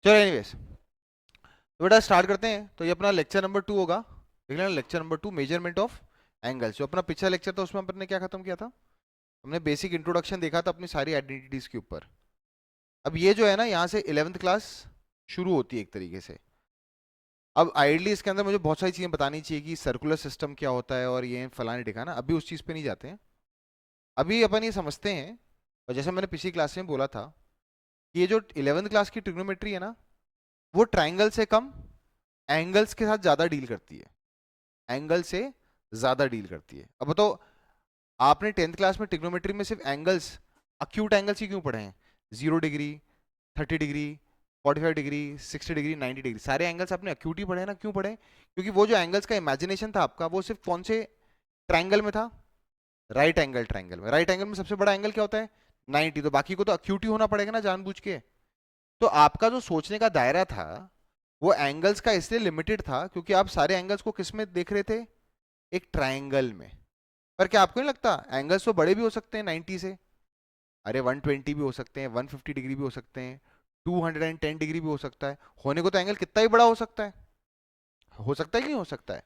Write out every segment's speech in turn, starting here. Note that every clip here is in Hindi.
चलो एनीवेज, तो बेटा स्टार्ट करते हैं। तो ये अपना लेक्चर नंबर 2 होगा। देख लेना, lecture number 2, measurement of angles. जो अपना पिछला लेक्चर था उसमें अपन ने क्या खत्म किया था? हमने बेसिक इंट्रोडक्शन देखा था अपनी सारी आइडेंटिटीज के ऊपर। अब ये जो है ना, यहाँ से 11th क्लास शुरू होती है एक तरीके से। अब आइडली इसके अंदर मुझे बहुत सारी चीज़ें बतानी चाहिए कि सर्कुलर सिस्टम क्या होता है और ये फलाने ढिकाना। अभी उस चीज़ पे नहीं जाते हैं। अभी अपन ये समझते हैं, और जैसे मैंने पिछली क्लास में बोला था कि ये जो 11th क्लास की ट्रिग्नोमेट्री है ना, वो ट्राइंगल से कम एंगल्स के साथ ज़्यादा डील करती है। एंगल से ज़्यादा डील करती है। अब बताओ, आपने 10th क्लास में ट्रिग्नोमेट्री में सिर्फ एंगल्स, अक्यूट एंगल्स ही क्यों पढ़े हैं? 0 degree, 30 degree, 45 degree, 60 degree, 90 degree, सारे एंगल्स आपने अक्यूट ही पढ़े हैं ना। क्यों पढ़े? क्योंकि वो जो एंगल्स का इमेजिनेशन था आपका, वो सिर्फ कौन से ट्राइंगल में था? राइट एंगल ट्राइंगल में। राइट एंगल में सबसे बड़ा एंगल क्या होता है? 90। तो बाकी को तो अक्यूट ही होना पड़ेगा ना, जानबूझ के। तो आपका जो सोचने का दायरा था वो एंगल्स का इसलिए लिमिटेड था क्योंकि आप सारे एंगल्स को किस में देख रहे थे? एक ट्राइंगल में। पर क्या आपको नहीं लगता एंगल्स तो बड़े भी हो सकते हैं 90 से? अरे 120 भी हो सकते हैं, 150 डिग्री भी हो सकते हैं, 210 डिग्री भी हो सकता है। होने को तो एंगल कितना ही बड़ा हो सकता है। हो सकता है कि नहीं हो सकता है?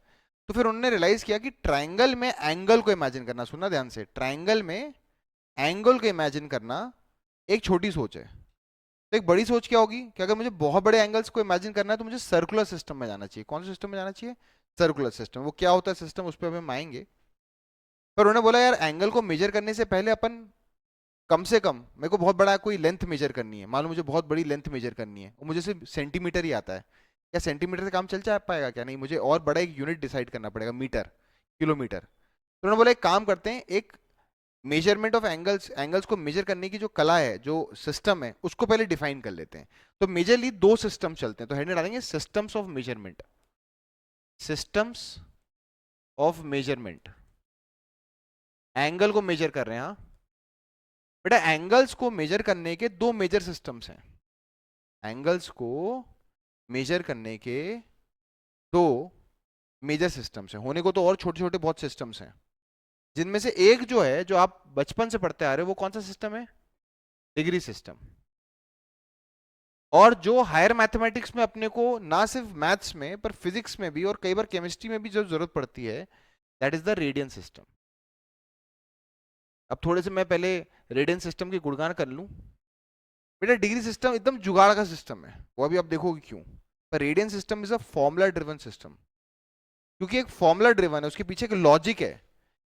तो फिर उन्होंने रियलाइज किया कि ट्राइंगल में एंगल को इमेजिन करना, सुनना ध्यान से, ट्राइंगल में एंगल को इमेजिन करना एक छोटी सोच है। तो एक बड़ी सोच क्या होगी कि अगर मुझे बहुत बड़े एंगल्स को इमेजिन करना है तो मुझे सर्कुलर सिस्टम में जाना चाहिए। कौन से सिस्टम में जाना चाहिए? Circular system. वो क्या होता है सिस्टम, उस पर हम आएंगे। पर उन्होंने बोला यार, एंगल को मेजर करने से पहले अपन कम से कम, मेरे को बहुत बड़ा कोई लेंथ मेजर करनी है, मान लो मुझे बहुत बड़ी लेंथ मेजर करनी है और मुझे सिर्फ सेंटीमीटर ही आता है। क्या सेंटीमीटर से काम चल जा पाएगा? क्या नहीं, मुझे और बड़ा एक यूनिट डिसाइड करना पड़ेगा, मीटर, किलोमीटर। तो उन्होंने बोला एक काम करते हैं, एक मेजरमेंट ऑफ एंगल्स, एंगल्स को मेजर करने की जो कला है, जो सिस्टम है, उसको पहले डिफाइन कर लेते हैं। तो मेजरली दो सिस्टम चलते हैं, तो हेड में डालेंगे systems of measurement. Systems of measurement, angle को मेजर कर रहे हैं। हाँ बेटा, एंगल्स को मेजर करने के दो मेजर सिस्टम्स हैं। एंगल्स को मेजर करने के दो मेजर सिस्टम्स हैं। होने को तो और छोटे छोटे बहुत सिस्टम्स हैं, जिनमें से एक जो है, जो आप बचपन से पढ़ते आ रहे हो, वो कौन सा सिस्टम है? Degree system. और जो हायर मैथमेटिक्स में अपने को ना सिर्फ मैथ्स में पर फिजिक्स में भी और कई बार केमिस्ट्री में भी जो जरूरत पड़ती है, that is the radian system. अब थोड़े से मैं पहले रेडियन सिस्टम की गुणगान कर लूं। बेटा, डिग्री सिस्टम एकदम जुगाड़ का सिस्टम है, वो अभी आप देखोगे क्यों। पर radian system is a formula driven system. क्योंकि एक फॉर्मूला ड्रिवन है, उसके पीछे एक लॉजिक है,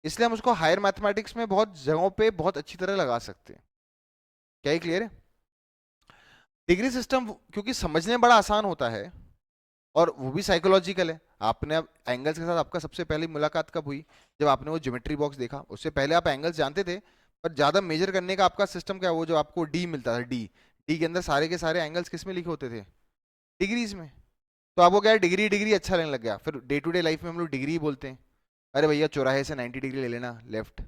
इसलिए हम उसको हायर मैथमेटिक्स में बहुत जगहों पे बहुत अच्छी तरह लगा सकते हैं। क्या ये क्लियर है? डिग्री सिस्टम क्योंकि समझने में बड़ा आसान होता है और वो भी साइकोलॉजिकल है। आपने अब एंगल्स के साथ आपका सबसे पहली मुलाकात कब हुई? जब आपने वो ज्योमेट्री बॉक्स देखा। उससे पहले आप एंगल्स जानते थे, पर ज्यादा मेजर करने का आपका सिस्टम क्या, वो जो आपको डी मिलता था, डी, डी के अंदर सारे के सारे एंगल्स किस में लिखे होते थे? डिग्रीज में। तो आपको क्या है, डिग्री डिग्री अच्छा लगने लग गया। फिर डे टू डे लाइफ में हम लोग डिग्री ही बोलते हैं। अरे भैया, चौराहे से 90 डिग्री ले लेना लेफ्ट,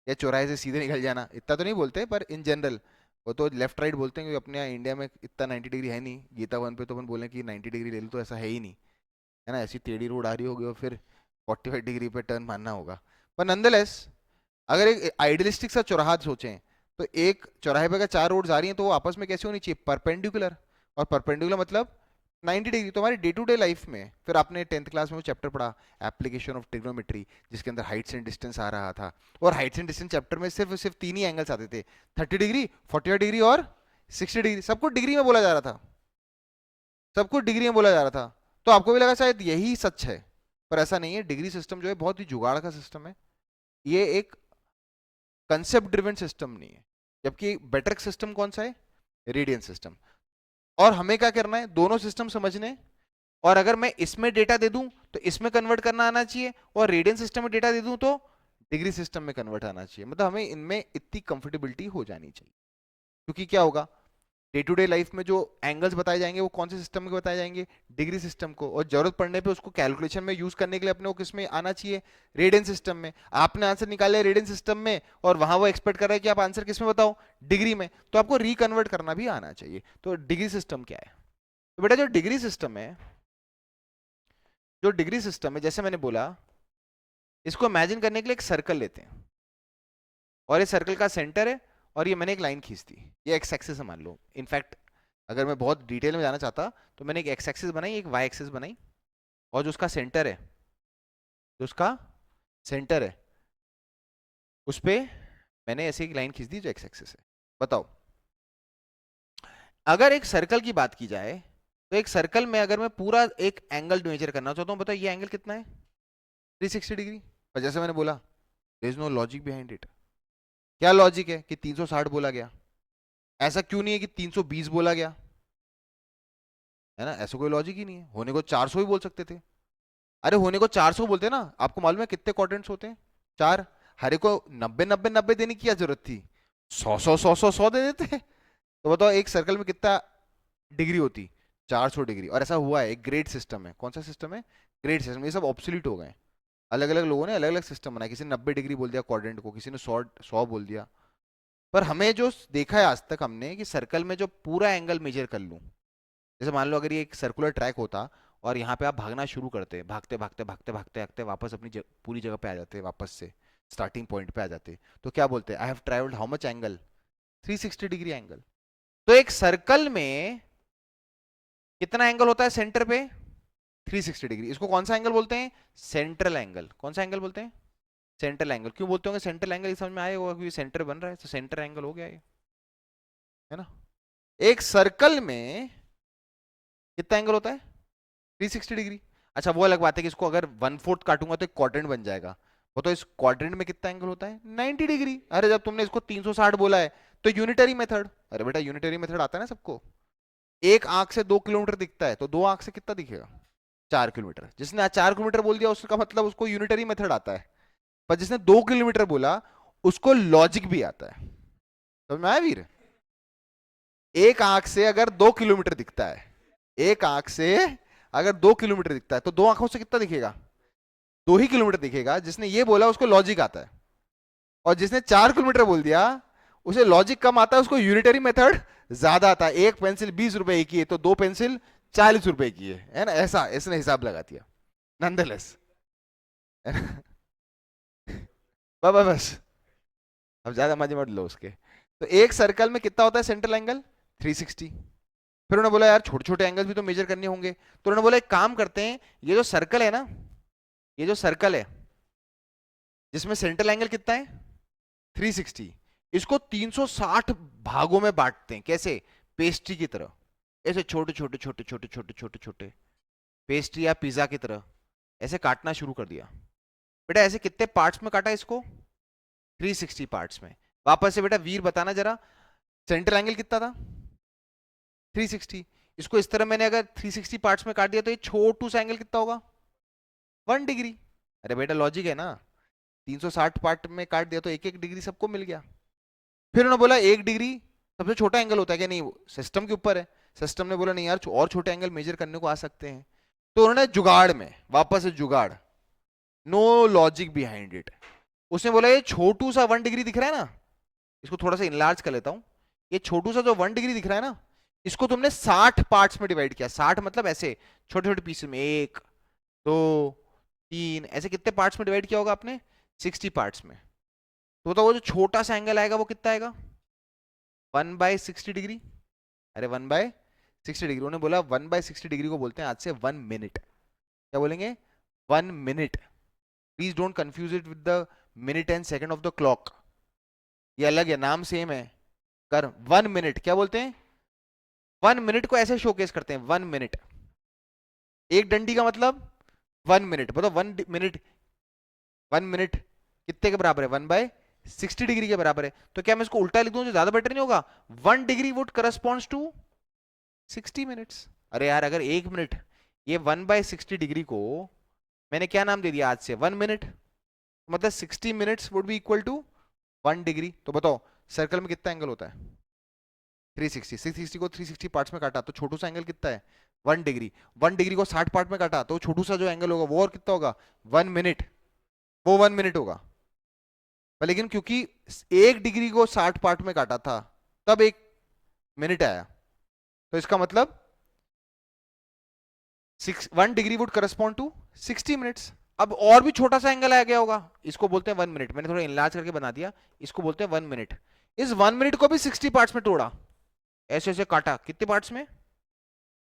या चौराहे से सीधे निकल जाना, इतना तो नहीं बोलते पर इन जनरल वो तो लेफ्ट राइट बोलते हैं, क्योंकि अपने यहाँ इंडिया में इतना 90 डिग्री है नहीं। गीता वन पे तो अपन बोले कि 90 डिग्री ले लो, तो ऐसा है ही नहीं, है ना। ऐसी टेढ़ी रोड आ रही होगी और फिर 45 डिग्री पे टर्न मारना होगा। पर नंदलेस, अगर एक आइडियलिस्टिक सा चौराहा सोचें, तो एक चौराहे पे अगर चार रोड्स आ रही हैं तो वो आपस में कैसे होनी चाहिए? परपेंडिकुलर। और परपेंडिकुलर मतलब 90 डिग्री। तो हमारी डे टू डे लाइफ में, फिर आपने 10th क्लास में वो चैप्टर पढ़ा, एप्लीकेशन ऑफ ट्रिग्नोमेट्री, जिसके अंदर हाइट्स एंड डिस्टेंस आ रहा था। और हाइट्स एंड डिस्टेंस चैप्टर में सिर्फ सिर्फ तीन ही एंगल्स आते थे, 30 डिग्री, 45 डिग्री और 60 डिग्री। सब कुछ डिग्री में बोला जा रहा था, सब कुछ डिग्री में बोला जा रहा था। तो आपको भी लगा शायद यही सच है, पर ऐसा नहीं है। डिग्री सिस्टम जो है बहुत ही जुगाड़ का सिस्टम है। ये एक कंसेप्ट ड्रिवन सिस्टम नहीं है। जबकि बेटर सिस्टम कौन सा है? Radian system. और हमें क्या करना है? दोनों सिस्टम समझने, और अगर मैं इसमें डेटा दे दूं तो इसमें कन्वर्ट करना आना चाहिए, और रेडियन सिस्टम में डेटा दे दूं तो डिग्री सिस्टम में कन्वर्ट आना चाहिए। मतलब हमें इनमें इतनी कंफर्टेबिलिटी हो जानी चाहिए। क्योंकि क्या होगा, डे टू डे लाइफ में जो एंगल्स बताए जाएंगे वो कौन से सिस्टम के बताए जाएंगे? डिग्री सिस्टम को। और जरूरत पड़ने पे उसको कैलकुलेशन में यूज करने के लिए अपने को किस में आना चाहिए? रेडियन सिस्टम में। आपने आंसर निकाले रेडियन सिस्टम में और वहां वो एक्सपेक्ट कर रहा है कि आप आंसर किस में बताओ? डिग्री में। तो आपको रिकन्वर्ट करना भी आना चाहिए। तो डिग्री सिस्टम क्या है? तो बेटा, जो डिग्री सिस्टम है, जो डिग्री सिस्टम है, जैसे मैंने बोला, इसको इमेजिन करने के लिए एक सर्कल लेते हैं, और ये सर्कल का सेंटर है, और ये मैंने एक लाइन खींच दी, ये एक्स एक्सिस है मान लो। इनफैक्ट अगर मैं बहुत डिटेल में जाना चाहता तो मैंने एक एक्स एक्सिस बनाई, एक वाई एक्सिस बनाई, और जो उसका सेंटर है, जो उसका सेंटर है उस पे मैंने ऐसे एक लाइन खींच दी जो एक्स एक्सिस है। बताओ, अगर एक सर्कल की बात की जाए तो एक सर्कल में अगर मैं पूरा एक एंगल मेजर करना चाहता हूँ, बताओ ये एंगल कितना है? 360 डिग्री। और जैसे मैंने बोला, there is no logic behind it. क्या लॉजिक है कि 360 बोला गया? ऐसा क्यों नहीं है कि 320 बोला गया? है ना, ऐसा कोई लॉजिक ही नहीं है। होने को 400 ही बोल सकते थे। अरे होने को 400 बोलते ना, आपको मालूम है कितने क्वाड्रेंट्स होते हैं? 4। हरे को 90 90 90 देने की क्या जरूरत थी? 100 100 100 100 दे देते। तो बताओ एक सर्कल में कितना डिग्री होती? 400 डिग्री। और ऐसा हुआ है, एक ग्रेड सिस्टम है। कौन सा सिस्टम है? Grade system. ये सब ऑब्सोलीट हो गए। अलग अलग लोगों ने अलग अलग सिस्टम बनाया, किसी ने 90 डिग्री बोल दिया क्वाड्रेंट को, किसी ने 100 बोल दिया। पर हमें जो देखा है आज तक हमने, कि सर्कल में जो पूरा एंगल मेजर कर लूं, जैसे मान लो अगर ये एक सर्कुलर ट्रैक होता और यहाँ पे आप भागना शुरू करते, भागते भागते भागते भागते भागते वापस अपनी पूरी जगह पे आ जाते, वापस से स्टार्टिंग पॉइंट पे आ जाते, तो क्या बोलते? I have travelled how much angle? 360 degree angle. तो एक सर्कल में कितना एंगल होता है सेंटर पे? 360 डिग्री। इसको कौन सा एंगल बोलते हैं? Central angle. कौन सा एंगल बोलते हैं? Central angle. क्यों बोलते होंगे सेंट्रल एंगल? ये समझ में आया होगा, क्योंकि सेंटर बन रहा है तो सेंटर एंगल हो गया ये, है ना। एक सर्कल में कितना एंगल होता है? 360 डिग्री। अच्छा वो अलग बात है कि इसको अगर 1/4 काटूंगा तो एक क्वाड्रेंट बन जाएगा। वो तो इस क्वाड्रेंट में कितना एंगल होता है? 90 डिग्री। अरे जब तुमने इसको 360 बोला है तो यूनिटरी मेथड। अरे बेटा यूनिटरी मेथड आता है ना सबको। एक आंख से 2 किलोमीटर दिखता है तो दो आंख से कितना दिखेगा? 4 किलोमीटर। जिसने आज 4 किलोमीटर बोल दिया उसका मतलब उसको यूनिटरी मेथड आता है। पर जिसने 2 किलोमीटर बोला उसको लॉजिक भी आता है। समझ में आया वीर? एक आंख से अगर 2 किलोमीटर दिखता है, एक आंख से अगर 2 किलोमीटर दिखता है तो दो आंखों से कितना दिखेगा? 2 ही किलोमीटर दिखेगा। जिसने ये बोला उसको लॉजिक आता है, और जिसने 4 किलोमीटर बोल दिया उसे लॉजिक कम आता है, उसको यूनिटरी मेथड ज्यादा आता है। एक पेंसिल 20 रुपए की है तो दो पेंसिल 40 रुपए की है ना, ऐसा इसने हिसाब लगा दिया नंदलेस। बस बस, अब ज्यादा मजे मत लो उसके। तो एक सर्कल में कितना होता है सेंट्रल एंगल? 360। फिर उन्होंने बोला यार छोटे छोटे एंगल भी तो मेजर करने होंगे, तो उन्होंने बोला एक काम करते हैं, ये जो सर्कल है ना, ये जो सर्कल है जिसमें सेंट्रल एंगल कितना है? 360, इसको 360 भागों में बांटते हैं। कैसे? पेस्ट्री की तरह। ऐसे छोटे छोटे छोटे छोटे छोटे छोटे छोटे पेस्ट्री या पिज्जा की तरह ऐसे काटना शुरू कर दिया। बेटा ऐसे कितने पार्ट्स में काटा इसको? 360 पार्ट्स में। वापस से बेटा वीर बताना जरा, सेंट्रल एंगल कितना था? 360। इसको इस तरह मैंने अगर 360 पार्ट्स में काट दिया तो ये छोटू सा एंगल कितना होगा? 1 डिग्री। अरे बेटा लॉजिक है ना, 360 पार्ट में काट दिया तो एक एक डिग्री सबको मिल गया। फिर उन्होंने बोला 1 डिग्री सबसे छोटा एंगल होता है क्या? नहीं, सिस्टम के ऊपर है। सिस्टम ने बोला नहीं यार और छोटे एंगल मेजर करने को आ सकते हैं। तो उन्होंने जुगाड़ में, वापस से जुगाड़, नो लॉजिक बिहाइंड इट, उसने बोला ये छोटू सा 1 डिग्री दिख रहा है ना, इसको थोड़ा सा इनलार्ज कर लेता हूं। ये छोटू सा जो 1 डिग्री दिख रहा है ना, इसको तुमने 60 पार्ट्स में डिवाइड किया। 60 मतलब ऐसे छोटे छोटे पीस में, 1 2 3, ऐसे कितने पार्ट्स में डिवाइड किया होगा आपने? 60 पार्ट्स में। तो बताओ वो जो छोटा सा एंगल आएगा वो कितना आएगा? 1/60 डिग्री। अरे 1/60 डिग्री। उन्होंने बोला 1/60 डिग्री को बोलते हैं आज से 1 मिनट। क्या बोलेंगे? 1 minute. Please don't confuse it with the minute and second of the clock. ये अलग है, नाम सेम है। कर 1 मिनट क्या बोलते हैं? 1 मिनट को ऐसे शोकेस करते हैं, 1 मिनट। एक डंडी का मतलब 1 मिनट। बताओ 1 मिनट, 1 मिनट कितने के बराबर है? 1/60 डिग्री के बराबर है। तो क्या मैं इसको उल्टा लिख दूं जो ज्यादा बेटर नहीं होगा? 1 degree would corresponds to 60 minutes. अरे यार अगर 1 मिनट, ये 1/60 डिग्री को मैंने क्या नाम दे दिया आज से? 1 मिनट। मतलब 60 minutes would be equal to 1 degree. तो बताओ सर्कल में कितना एंगल होता है? 360। 660 को 360 पार्ट्स में काटा तो छोटू सा एंगल कितना है? 1 डिग्री। 1 डिग्री को 60 पार्ट में काटा तो छोटू सा जो एंगल होगा वो और कितना होगा? 1 मिनट। वो 1 मिनट होगा। पर लेकिन क्योंकि 1 डिग्री को 60 पार्ट में काटा था तब 1 मिनट आया। तो इसका मतलब 1 degree would correspond to 60 minutes. अब और भी छोटा सा एंगल आ गया होगा, इसको बोलते हैं 1 मिनट। मैंने थोड़ा इनलार्ज करके बना दिया, इसको बोलते हैं 1 मिनट। इस 1 मिनट को भी 60 पार्ट्स में तोड़ा। ऐसे ऐसे काटा, कितने पार्ट्स में?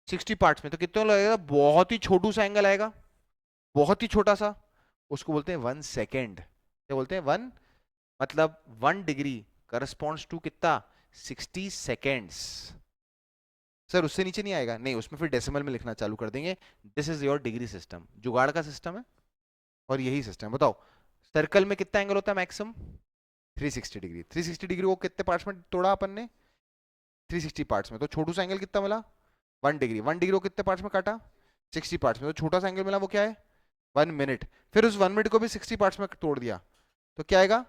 60 पार्ट्स में। तो कितने लगेगा? बहुत ही छोटू सा एंगल आएगा, बहुत ही छोटा सा, उसको बोलते हैं 1 सेकेंड। क्या बोलते हैं? वन, मतलब 1 डिग्री करस्पॉन्ड्स टू कितना? 60 सेकेंड्स। सर उससे नीचे नहीं आएगा? नहीं, उसमें फिर डेसिमल में लिखना चालू कर देंगे। This is your degree system, जुगाड़ का सिस्टम है। और यही सिस्टम, बताओ सर्कल में कितना एंगल होता है मैक्सिमम? 360 डिग्री। 360 डिग्री को कितने पार्ट्स में तोड़ा अपन ने? 360 पार्ट्स में। तो छोटू सा एंगल कितना मिला? 1 डिग्री। 1 डिग्री को कितने पार्ट्स में काटा? 60 पार्ट्स में। तो छोटा सा एंगल मिला, वो क्या है? 1 मिनट। फिर उस 1 मिनट को भी 60 पार्ट्स में तोड़ दिया, तो क्या आएगा?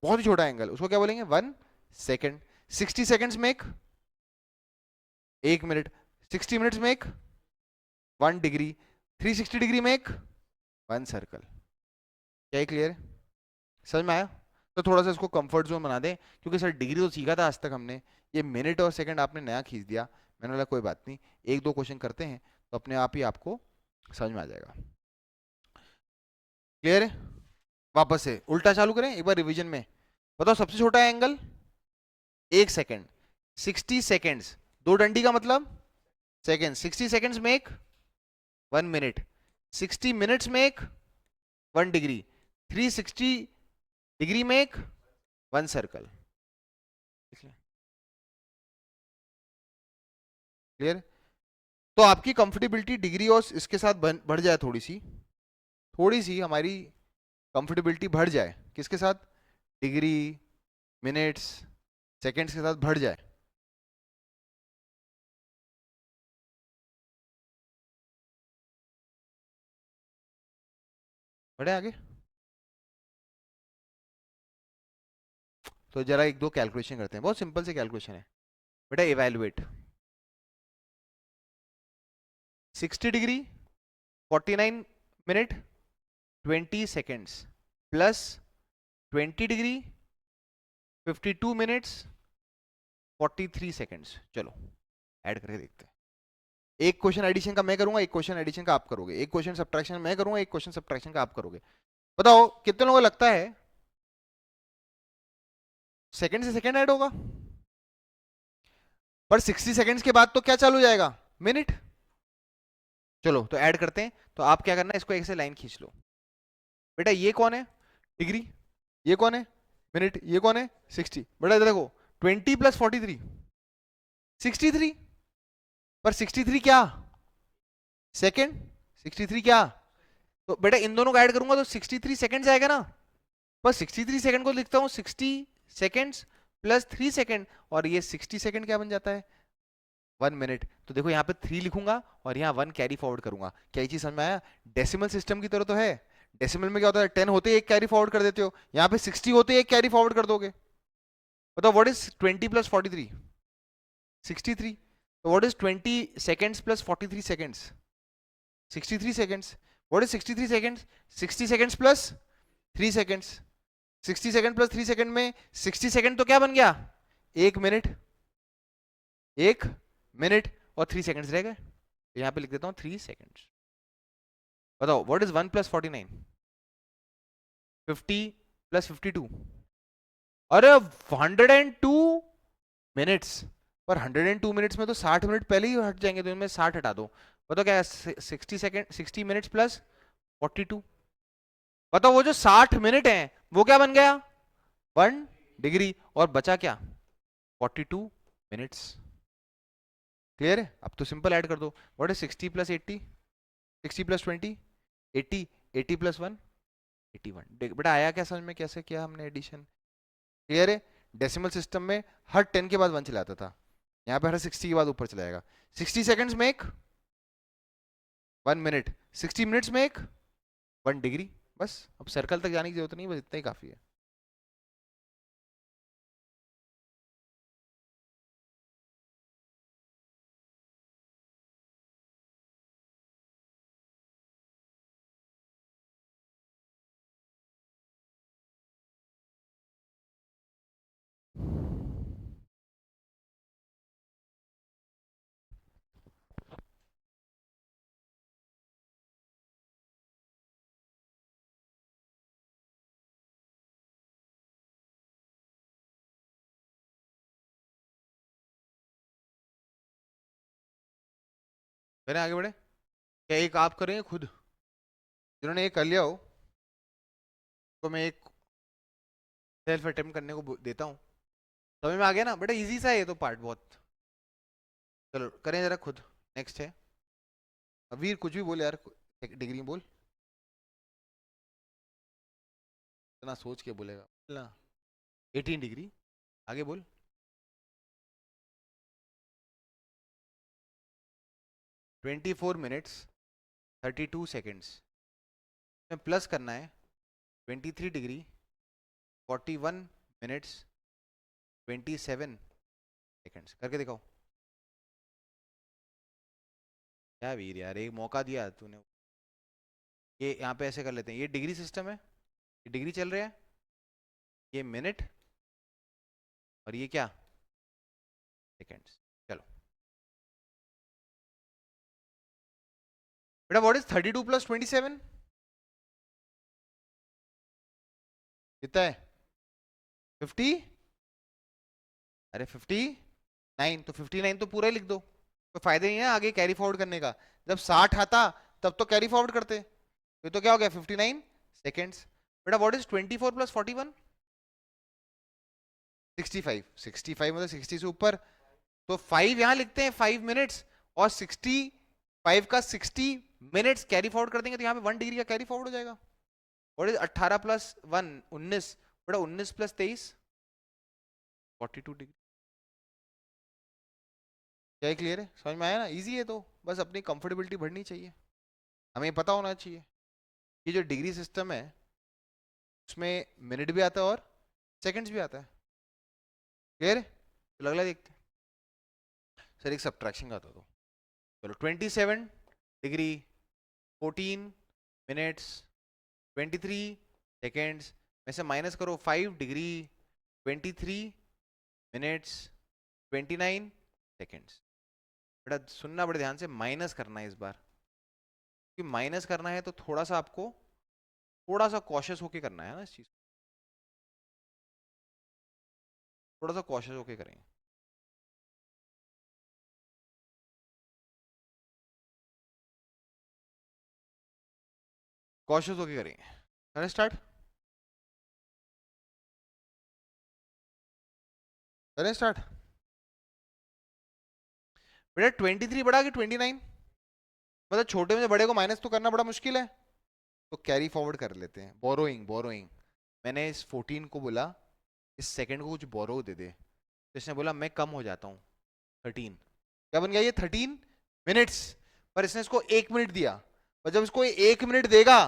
बहुत ही छोटा एंगल, उसको क्या बोलेंगे? 1 सेकेंड। 60 सेकेंड्स में 1 मिनट। 60 मिनट्स में 1 डिग्री। 360 डिग्री में 1 सर्कल। क्या ये क्लियर है? समझ में आया? तो थोड़ा सा इसको कंफर्ट जोन बना दें, क्योंकि सर डिग्री तो सीखा था आज तक हमने, ये मिनट और सेकंड आपने नया खींच दिया। मैंने बोला कोई बात नहीं, एक दो क्वेश्चन करते हैं तो अपने आप ही आपको समझ में आ जाएगा। क्लियर है? वापस से उल्टा चालू करें एक बार रिवीजन में। बताओ सबसे छोटा एंगल 1 सेकेंड। 60 सेकेंड्स, दो डंडी का मतलब सेकेंड। 60 सेकेंड्स में 1 मिनट। 60 मिनट्स में 1 डिग्री। 360 डिग्री में 1 सर्कल। क्लियर? तो आपकी कंफर्टेबिलिटी डिग्री और इसके साथ बढ़ जाए, थोड़ी सी, थोड़ी सी हमारी कंफर्टेबिलिटी बढ़ जाए। किसके साथ? डिग्री, मिनट्स, सेकेंड्स के साथ बढ़ जाए। बढ़े आगे? तो जरा एक दो कैलकुलेशन करते हैं, बहुत सिंपल से कैलकुलेशन है बेटा। Evaluate 60 degree 49 minute 20 seconds plus 20 degree 52 minutes 43 seconds. चलो ऐड करके देखते हैं। एक क्वेश्चन एडिशन का मैं करूंगा, एक क्वेश्चन एडिशन का आप करोगे, एक क्वेश्चन सब्ट्रैक्शन मैं करूंगा, एक क्वेश्चन सब्ट्रैक्शन का आप करोगे। बताओ कितने लोगों को लगता है सेकंड से सेकंड ऐड होगा? पर 60 सेकंड्स के बाद तो क्या चालू हो जाएगा? मिनट। चलो तो ऐड करते हैं। तो आप क्या करना है, इसको एक से लाइन खींच लो। बेटा ये कौन है? डिग्री। ये कौन है? मिनट। ये कौन है? 60। बेटा इधर देखो, 20 प्लस 43 63। पर 63 क्या? सेकंड। 63 क्या? तो बेटा इन दोनों को ऐड करूंगा तो 63 सेकंड्स आएगा ना। पर 63 सेकंड को लिखता हूँ 60 सेकंड्स प्लस 3 सेकंड, और ये 60 सेकंड क्या बन जाता है? 1 मिनट। तो देखो यहाँ पे 3 लिखूंगा और यहाँ 1 कैरी फॉरवर्ड करूंगा। क्या ये चीज समझ में आया? डेसिमल सिस्टम की तरह तो है। डेसिमल में क्या होता है? 10 होते ही एक कैरी फॉरवर्ड कर देते हो, यहाँ पे 60 होते ही एक कैरी फॉरवर्ड कर दोगे। बताओ व्हाट इज 20 प्लस 43? 63। तो what is 20 seconds plus 43 seconds? 63 seconds. What is 63 seconds? 60 seconds plus 3 seconds. 60 second plus 3 second में 60 सेकंड तो क्या बन गया? 1 मिनट। 1 मिनट और 3 सेकंड्स रह गए, तो यहाँ पे लिख देता हूँ 3 सेकंड्स। बताओ व्हाट इज 1 प्लस 49? 50 प्लस 52। अरे 102 मिनट्स। पर 102 मिनट्स में तो 60 मिनट पहले ही हट जाएंगे, तो इनमें 60 हटा दो। बताओ क्या है? 60 सेकंड, 60 मिनट्स प्लस 42। बताओ वो जो 60 मिनट है वो क्या बन गया? 1 डिग्री। और बचा क्या? 42 मिनट्स। क्लियर है? अब तो सिंपल ऐड कर दो। What is 60 plus 80? 60 plus 20? 80। 80 plus 1? 81। बेटा आया क्या समझ में कैसे किया हमने एडिशन? क्लियर है? डेसिमल सिस्टम में हर 10 के बाद 1 चला आता था, यहाँ पे हर 60 के बाद ऊपर चला जाएगा। 60 सेकंड्स में 1 मिनट। 60 मिनट्स में 1 डिग्री। बस अब सर्कल तक जाने की जरूरत नहीं, बस इतना ही काफी है। करें आगे बढ़े, क्या एक आप करेंगे खुद, जिन्होंने ये कर लिया हो तो मैं एक सेल्फ अटेम्प्ट करने को देता हूँ। समझ में आ गया ना बेटा, इजी सा है ये तो पार्ट बहुत। चलो करें जरा खुद। नेक्स्ट है, अब वीर कुछ भी बोल यार, डिग्री बोल, इतना सोच के बोलेगा ना। 18 डिग्री, आगे बोल। 24 मिनट्स 32 सेकेंड्स में प्लस करना है 23 डिग्री 41 मिनट्स 27 सेकेंड्स, करके दिखाओ। क्या वीर यार, एक मौका दिया तूने। ये यहाँ पे ऐसे कर लेते हैं, ये डिग्री सिस्टम है, ये डिग्री चल रहा है, ये मिनट, और ये क्या, सेकेंड्स। चलो बेटा, व्हाट इज 32 + 27, कितना है 50, अरे 59, तो 59 तो पूरा ही लिख दो, कोई फायदा नहीं है आगे कैरी फॉरवर्ड करने का। जब 60 आता तब तो कैरी फॉरवर्ड करते, ये तो क्या हो गया 59 सेकेंड्स। बेटा व्हाट इज 24 + 41, 65, 65 मतलब 60 से ऊपर, तो 5 यहां लिखते हैं 5 मिनट्स, और 65 का 60 मिनट्स कैरी फॉरवर्ड कर देंगे तो यहाँ पे 1 डिग्री का कैरी फॉरवर्ड हो जाएगा। व्हाट इज 18 + 1 19, बेटा 19 + 23 42 डिग्री। क्या ये क्लियर है, समझ में आया ना, इजी है, तो बस अपनी कंफर्टेबिलिटी बढ़नी चाहिए, हमें पता होना चाहिए कि जो डिग्री सिस्टम है उसमें मिनट भी आता है और सेकंड्स भी आता है। क्लियर है, तो अगला देखते हैं। सर एक सब्ट्रैक्शन का था तो चलो, 27 डिग्री 14 मिनट्स 23 सेकेंड्स में से माइनस करो 5 डिग्री 23 मिनट्स 29 सेकेंड्स। बेटा सुनना बड़े ध्यान से, माइनस करना है इस बार, क्योंकि माइनस करना है तो थोड़ा सा आपको थोड़ा सा कॉशियस होके करना है ना इस चीज को, थोड़ा सा कॉशियस होके करेंगे। कॉशियस होके करेंगे। करें स्टार्ट, करें स्टार्ट। बेटा 23 बड़ा कि 29, मतलब छोटे में से बड़े को माइनस तो करना बड़ा मुश्किल है, तो कैरी फॉरवर्ड कर लेते हैं, बोरोइंग बोरोइंग। मैंने इस 14 को बोला इस सेकंड को कुछ बोरो दे दे, तो इसने बोला मैं कम हो जाता हूँ 13, क्या बन गया ये 13 मिनट्स, पर इसने इसको 1 मिनट दिया, और जब इसको 1 मिनट देगा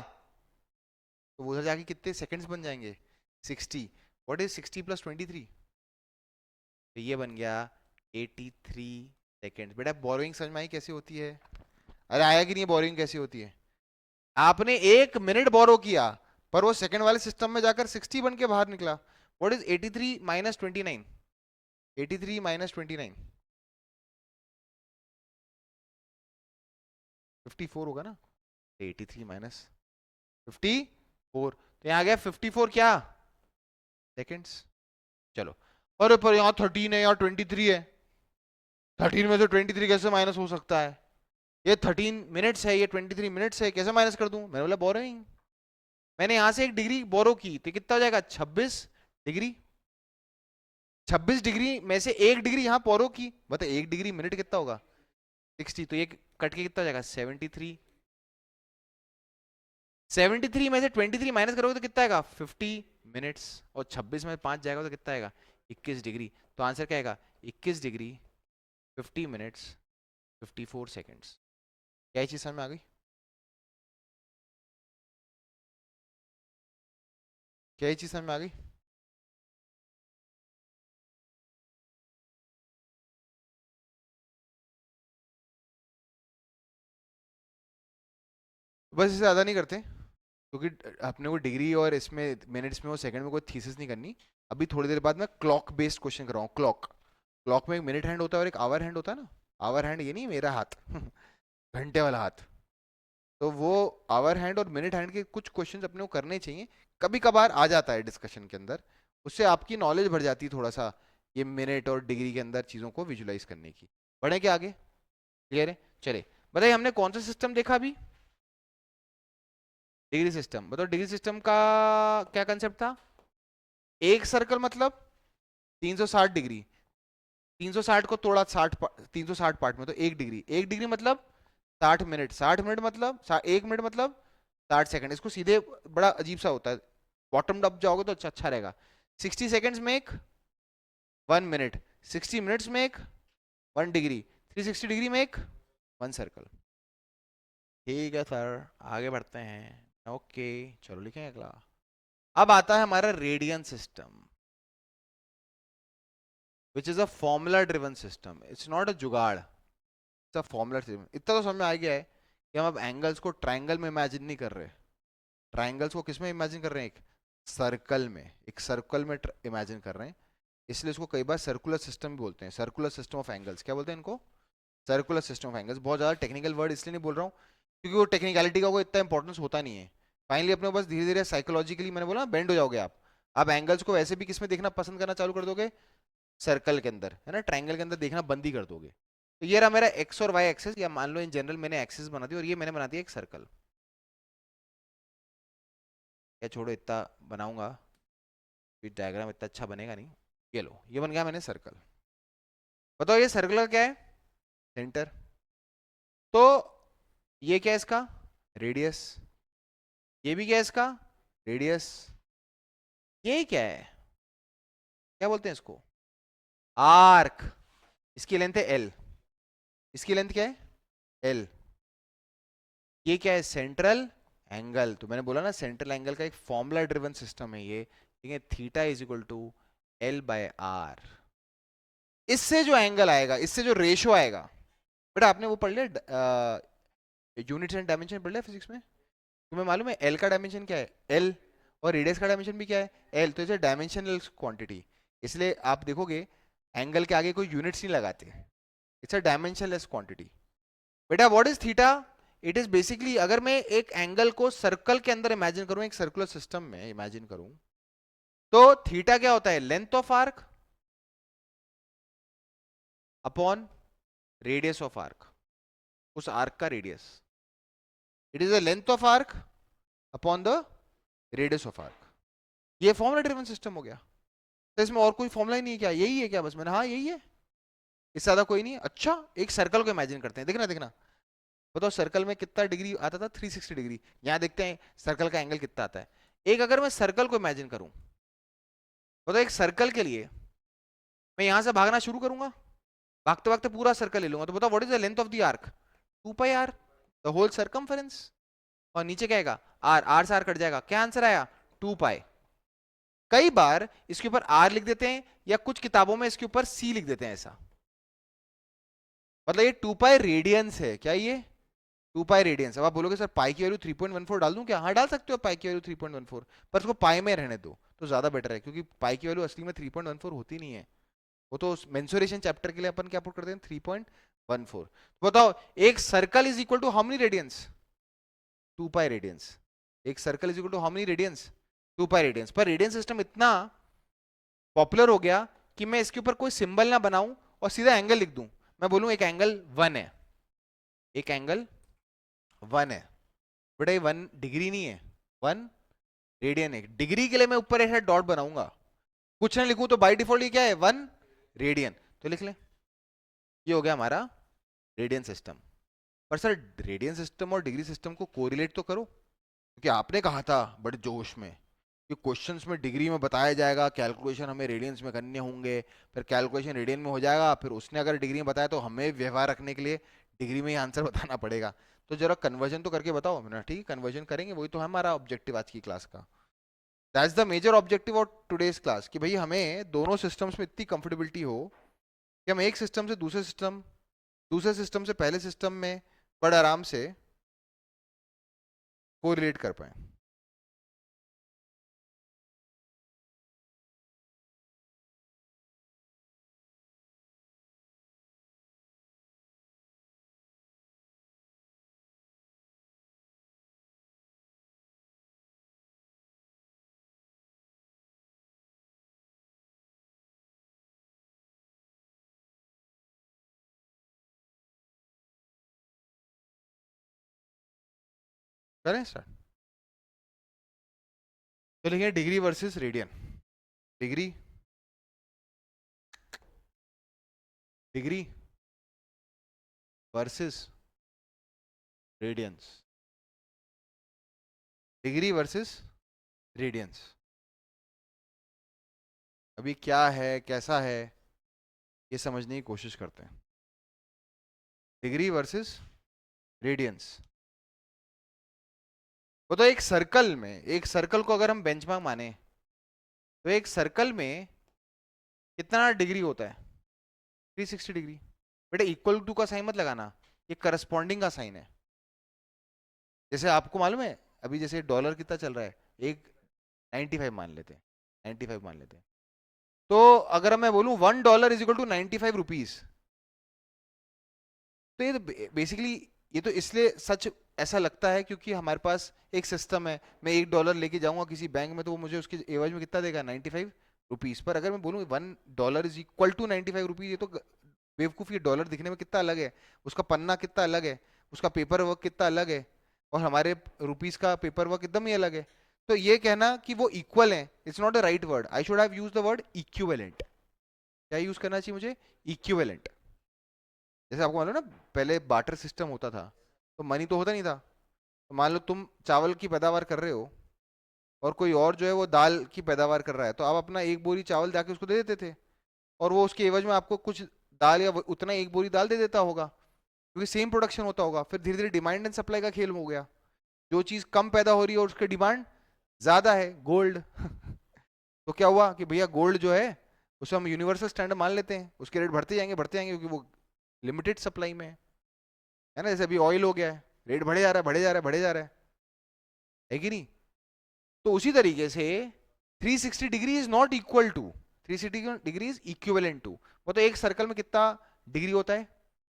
तो उधर जाके कितने सेकंड्स बन जाएंगे 60। व्हाट इज 60 + 23, तो ये बन गया 83 सेकेंड्स। बेटा बोरोइंग समझ में आई कैसे होती है, अरे आया कि नहीं बोरोइंग कैसी होती है। आपने 1 मिनट बोरो किया पर वो सेकंड वाले सिस्टम में जाकर 60 बन के बाहर निकला। व्हाट इज 83 - 29, 83 - 29 54 होगा ना, 83 - 54, तो यहाँ आ गया 54 क्या सेकेंड्स। चलो, अरे पर यहाँ 13 है, यहाँ 23 है, 13 में से 23 कैसे माइनस हो सकता है, ये 13 मिनट्स है, ये 23 मिनट्स है, कैसे माइनस कर दूं, मैंने बोला बोरोइंग। मैंने यहां से 1 डिग्री बोरो की तो कितना हो जाएगा 26 डिग्री, 26 डिग्री में से 1 डिग्री यहाँ बोरो की, बता 1 डिग्री मिनट कितना होगा 60, तो ये कट के कितना हो जाएगा 73, 73 में से 23 माइनस करोगे तो कितना आएगा 50 मिनट्स, और 26 में 5 जाएगा तो कितना आएगा 21 डिग्री, तो आंसर क्या आएगा 21 डिग्री 50 मिनट्स 54 सेकेंड्स। क्या चीज समझ में आ गई, क्या चीज समझ में आ गई। बस इससे ज़्यादा नहीं करते, क्योंकि अपने को डिग्री और इसमें मिनट्स में और सेकंड में कोई थीसिस नहीं करनी। अभी थोड़ी देर बाद मैं क्लॉक बेस्ड क्वेश्चन कराऊँ, क्लॉक, क्लॉक में एक मिनट हैंड होता है और एक आवर हैंड होता है ना, आवर हैंड ये नहीं मेरा हाथ घंटे वाला हाथ, तो वो आवर हैंड और मिनट हैंड के कुछ क्वेश्चन अपने को करने चाहिए, कभी कभार आ जाता है डिस्कशन के अंदर, उससे आपकी नॉलेज बढ़ जाती है थोड़ा सा, ये मिनट और डिग्री के अंदर चीज़ों को विजुलाइज करने की। बढ़े क्या आगे, क्लियर है, चले। बताइए हमने कौन सा सिस्टम देखा अभी? Degree system. बताओ डिग्री सिस्टम का क्या कंसेप्ट था? एक सर्कल मतलब 360 डिग्री। 360 को तोड़ा 360 पार्ट में, तो एक डिग्री। एक डिग्री मतलब 60 मिनट। 60 मिनट मतलब एक मिनट मतलब 60 सेकंड। इसको सीधे बड़ा अजीब सा होता है, बॉटम अप जाओगे तो अच्छा अच्छा रहेगा। 60 seconds make 1 minute, 60 minutes make 1 degree, 360 degree make 1 circle. ठीक है सर, आगे बढ़ते हैं। ओके, चलो लिखें अगला। अब आता है हमारा radian system, which is a formula driven system. It's not a जुगाड़, इट्स अ फॉर्मूला ड्रिवन। इतना तो समझ में आ गया है कि हम अब एंगल्स को ट्राइंगल में इमेजिन नहीं कर रहे। ट्राइंगल्स को किस में इमेजिन कर रहे हैं? एक सर्कल में, एक सर्कल में इमेजिन कर रहे हैं। इसलिए इसको कई बार सर्कुलर सिस्टम भी बोलते हैं। सर्कुलर सिस्टम ऑफ एंगल्स, क्या बोलते हैं इनको? Circular system of angles. बहुत ज़्यादा टेक्निकल वर्ड इसलिए नहीं बोल रहा हूँ क्योंकि वो टेक्निकलिटी का कोई इतना इंपॉर्टेंस होता नहीं है। फाइनली अपने बस धीरे धीरे साइकोलॉजिकली, मैंने बोला बेंड हो जाओगे आप एंगल्स को वैसे भी किस में देखना पसंद करना चालू कर दोगे? सर्कल के अंदर, है ना, ट्राइंगल के अंदर देखना बंद ही कर दोगे। तो ये रहा मेरा एक्स और वाई एक्सिस, या मान लो इन जनरल मैंने एक्सिस बना दी और ये मैंने बना दिया एक सर्कल। या छोड़ो, इतना बनाऊंगा फिर डायग्राम इतना अच्छा बनेगा नहीं। ये लो, ये बन गया मैंने सर्कल। बताओ ये सर्कल का क्या है? सेंटर। तो ये क्या है इसका? रेडियस। ये भी क्या है इसका? रेडियस। ये क्या है? क्या बोलते हैं इसको? आर्क। इसकी लेंथ है एल। इसकी लेंथ क्या है? एल। ये क्या है? Central angle. तो मैंने बोला ना सेंट्रल एंगल का एक फॉर्मूला ड्रिवन सिस्टम है ये। ठीक है, theta is equal to l by r. इससे जो एंगल आएगा, इससे जो रेशियो आएगा, बेटा आपने वो पढ़ लिया, यूनिट्स एंड डायमेंशन पढ़ लिया फिजिक्स में? तुम्हें मालूम है एल का डायमेंशन क्या है? एल। और रेडियस का डायमेंशन भी क्या है? एल। तो इसे डायमेंशनल क्वांटिटी। इसलिए आप देखोगे एंगल के आगे कोई यूनिट्स नहीं लगाते। It's a dimensionless quantity. बेटा what is theta? It is basically, अगर मैं एक एंगल को सर्कल के अंदर इमेजिन करूं, एक सर्कुलर सिस्टम में इमेजिन करूं, तो थीटा क्या होता है? Length of arc upon radius of arc. उस आर्क का radius. It is the length of arc upon the radius of arc. ये फॉर्मूला ड्रिवन सिस्टम हो गया। तो इसमें और कोई फॉर्मूला ही नहीं है क्या? यही है क्या बस? मैंने हाँ यही है, इससे ज्यादा कोई नहीं है। अच्छा, एक सर्कल को इमेजिन करते हैं, देखना देखना। बताओ सर्कल में कितना डिग्री आता था? 360 डिग्री। यहां देखते हैं सर्कल का एंगल कितना आता है। एक अगर मैं सर्कल को इमेजिन करूं, बताओ एक सर्कल के लिए मैं यहां से भागना शुरू करूंगा, भागते भागते पूरा सर्कल ले लूंगा, तो बताओ what is the length of the arc? 2 pi r, the whole circumference. और नीचे क्या आएगा? आर। आर से आर कट जाएगा, क्या आंसर आया? 2 पाई। कई बार इसके ऊपर आर लिख देते हैं, या कुछ किताबों में इसके ऊपर सी लिख देते हैं ऐसा। मतलब ये 2 पाई रेडियंस है क्या? ये 2 पाई रेडियंस। अब आप बोलोगे सर पाई की वैल्यू 3.14 डाल दूं क्या? हाँ डाल सकते हो पाई की वैल्यू 3.14, पर उसको पाई में रहने दो तो ज्यादा बेटर है, क्योंकि पाई की वैल्यू असली में 3.14 होती नहीं है। वो तो मेंसुरेशन चैप्टर के लिए अपन क्या पुट करते हैं? 3.14। बताओ एक circle is equal to how many radians? 2 pi radians. एक circle is equal to how many radians? 2 pi radians. पर रेडियन सिस्टम इतना पॉपुलर हो गया कि मैं इसके ऊपर कोई सिंबल ना बनाऊं और सीधा एंगल लिख दूं। मैं बोलूं एक एंगल 1 है, एक एंगल 1 है। बेटा ये 1 डिग्री नहीं है, 1 रेडियन है। डिग्री के लिए मैं ऊपर ऐसा डॉट बनाऊंगा, कुछ ना लिखूं तो बाय डिफॉल्ट ये क्या है? 1 रेडियन। तो लिख ले, ये हो गया हमारा रेडियन सिस्टम। पर सर रेडियन सिस्टम और डिग्री सिस्टम को कोरिलेट तो करो, क्योंकि आपने कहा था बड़े जोश में कि क्वेश्चंस में डिग्री में बताया जाएगा, कैलकुलेशन हमें रेडियंस में करने होंगे, फिर कैलकुलेशन रेडियन में हो जाएगा, फिर उसने अगर डिग्री में बताया तो हमें व्यवहार रखने के लिए डिग्री में ही आंसर बताना पड़ेगा। तो जरा कन्वर्जन तो करके बताओ। मैंने ठीक है कन्वर्जन करेंगे, वही तो है हमारा ऑब्जेक्टिव आज की क्लास का। That's the major objective of today's class, कि भाई हमें दोनों सिस्टम्स में इतनी कंफर्टेबिलिटी हो कि हम एक सिस्टम से दूसरे सिस्टम, दूसरे सिस्टम से पहले सिस्टम में बड़े आराम से कोरिलेट कर पाए। करें स्टार्ट। तो लिखेंगे degree versus radian. Degree degree versus radians. Degree versus radians. अभी क्या है कैसा है ये समझने की कोशिश करते हैं। Degree versus radians. वो तो एक सर्कल को अगर हम बेंचमार्क माने तो एक सर्कल में कितना डिग्री होता है? 360 डिग्री। बेटा इक्वल टू का साइन मत लगाना, ये करस्पॉन्डिंग का साइन है। जैसे आपको मालूम है अभी जैसे डॉलर कितना चल रहा है, एक 95 मान लेते हैं, 95 मान लेते हैं। तो अगर मैं बोलूं $1 इज इक्वल टू 95 रुपीज, तो ये तो बेसिकली ये तो इसलिए सच ऐसा लगता है क्योंकि हमारे पास एक सिस्टम है। मैं $1 लेके जाऊंगा किसी बैंक में तो वो मुझे उसके एवज में कितना देगा? 95 रुपीज। पर अगर मैं बोलूँ $1 इज इक्वल टू 95 रुपीज, ये तो बेवकूफ़ी है। डॉलर दिखने में कितना अलग है, उसका पन्ना कितना अलग है, उसका पेपर वर्क कितना अलग है, और हमारे रुपीज का पेपर वर्क एकदम ही अलग है। तो ये कहना कि वो इक्वल है, it's not a right word. I should have use the word equivalent. क्या यूज करना चाहिए मुझे? इक्विवेलेंट। जैसे आपको मालूम ना पहले बार्टर सिस्टम होता था तो मनी तो होता नहीं था। तो मान लो तुम चावल की पैदावार कर रहे हो और कोई और जो है वो दाल की पैदावार कर रहा है, तो आप अपना एक बोरी चावल जाके उसको दे देते थे और वो उसके एवज में आपको कुछ दाल या उतना एक बोरी दाल दे देता होगा, क्योंकि सेम प्रोडक्शन होता होगा। फिर धीरे धीरे डिमांड एंड सप्लाई का खेल हो गया। जो चीज कम पैदा हो रही है और उसकी डिमांड ज्यादा है, गोल्ड तो क्या हुआ कि भैया गोल्ड जो है उसे हम यूनिवर्सल स्टैंडर्ड मान लेते हैं, उसके रेट बढ़ते जाएंगे क्योंकि वो लिमिटेड सप्लाई में है ना। जैसे अभी ऑयल हो गया है, रेट बढ़े जा रहा है बढ़े जा रहा है बढ़े जा रहा है कि नहीं? तो उसी तरीके से 360 degree is not equal to 360 degree is equivalent to. वो तो एक सर्कल में कितना डिग्री होता है?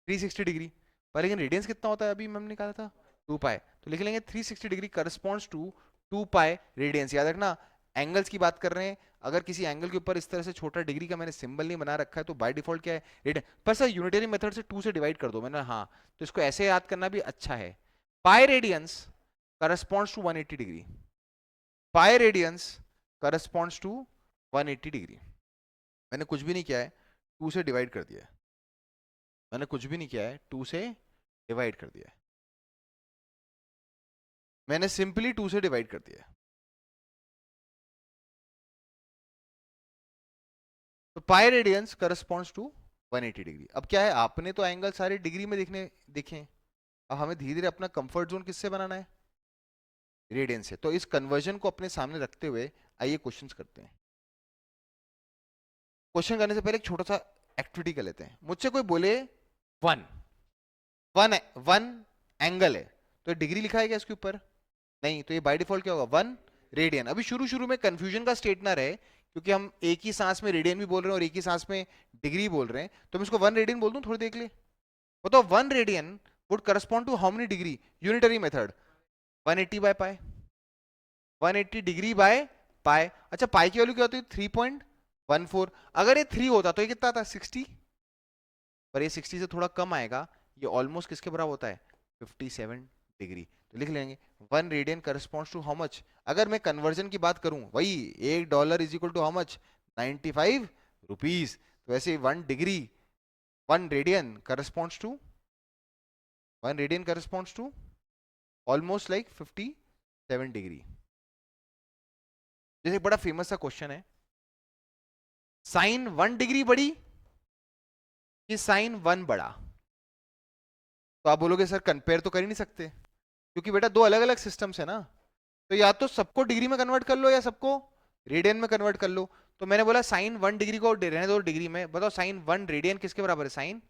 360 डिग्री। पर लेकिन रेडियंस कितना होता है अभी हमने निकाला था? 2 पाई। तो लिख लेंगे 360 degree corresponds to 2 pi radians. याद रखना एंगल्स की बात कर रहे हैं, अगर किसी एंगल के ऊपर इस तरह से छोटा डिग्री का मैंने सिंबल नहीं बना रखा है तो बाय डिफॉल्ट क्या है? रेडियन। पर सर यूनिटरी मेथड से 2 से डिवाइड कर दो मैंने, हाँ तो इसको ऐसे याद करना भी अच्छा है। Pi radians corresponds to 180 degree. Pi radians corresponds to 180 degree. मैंने कुछ भी नहीं किया है, 2 से डिवाइड कर दिया है। मैंने कुछ भी नहीं किया है, 2 से डिवाइड कर दिया है। मैंने सिंपली 2 से डिवाइड कर दिया है। तो pi radians corresponds to 180 degree. अब क्या है, आपने तो एंगल सारे डिग्री में देखने देखे। अब हमें धीरे धीरे अपना कंफर्ट जोन किससे बनाना है? रेडियंस से। तो इस कन्वर्जन को अपने सामने रखते हुए आइए क्वेश्चंस करते हैं। क्वेश्चन करने से पहले एक छोटा सा एक्टिविटी कर लेते हैं। मुझसे कोई बोले वन वन वन एंगल है, तो डिग्री लिखा है क्या इसके ऊपर? नहीं। तो ये बाय डिफॉल्ट क्या होगा? 1 रेडियन। अभी शुरू शुरू में कंफ्यूजन का स्टेट ना रहे, क्योंकि हम एक ही सांस में रेडियन भी बोल रहे हैं और एक ही सांस में डिग्री बोल रहे हैं, तो मैं इसको 1 रेडियन बोल दूं? थोड़ी देख ले। बताओ 1 radian would correspond to how many degree? Unitary method 180 by pi. 180 degree by pi. अच्छा पाई की वैल्यू क्या होती है? 3.14। अगर ये 3 होता तो ये कितना था? 60। पर ये 60 से थोड़ा कम आएगा, ये ऑलमोस्ट किसके बराबर होता है? 57 डिग्री। तो लिख लेंगे 1 radian corresponds to how much? अगर मैं कन्वर्जन की बात करूं, वही $1 is equal to how much? 95 rupees. तो वैसे 1 degree 1 radian corresponds to 1 radian corresponds to almost like 57 degree. जैसे बड़ा फेमस सा क्वेश्चन है, साइन 1 डिग्री बड़ी कि साइन 1 बड़ा? तो आप बोलोगे सर कंपेयर तो कर ही नहीं सकते, क्योंकि बेटा दो अलग अलग सिस्टम्स है ना। तो या तो सबको डिग्री में कन्वर्ट कर लो या सबको रेडियन में कन्वर्ट कर लो। तो मैंने बोला साइन 1 डिग्री को रहने दो डिग्री में। बताओ साइन 1 रेडियन किसके बराबर है? साइन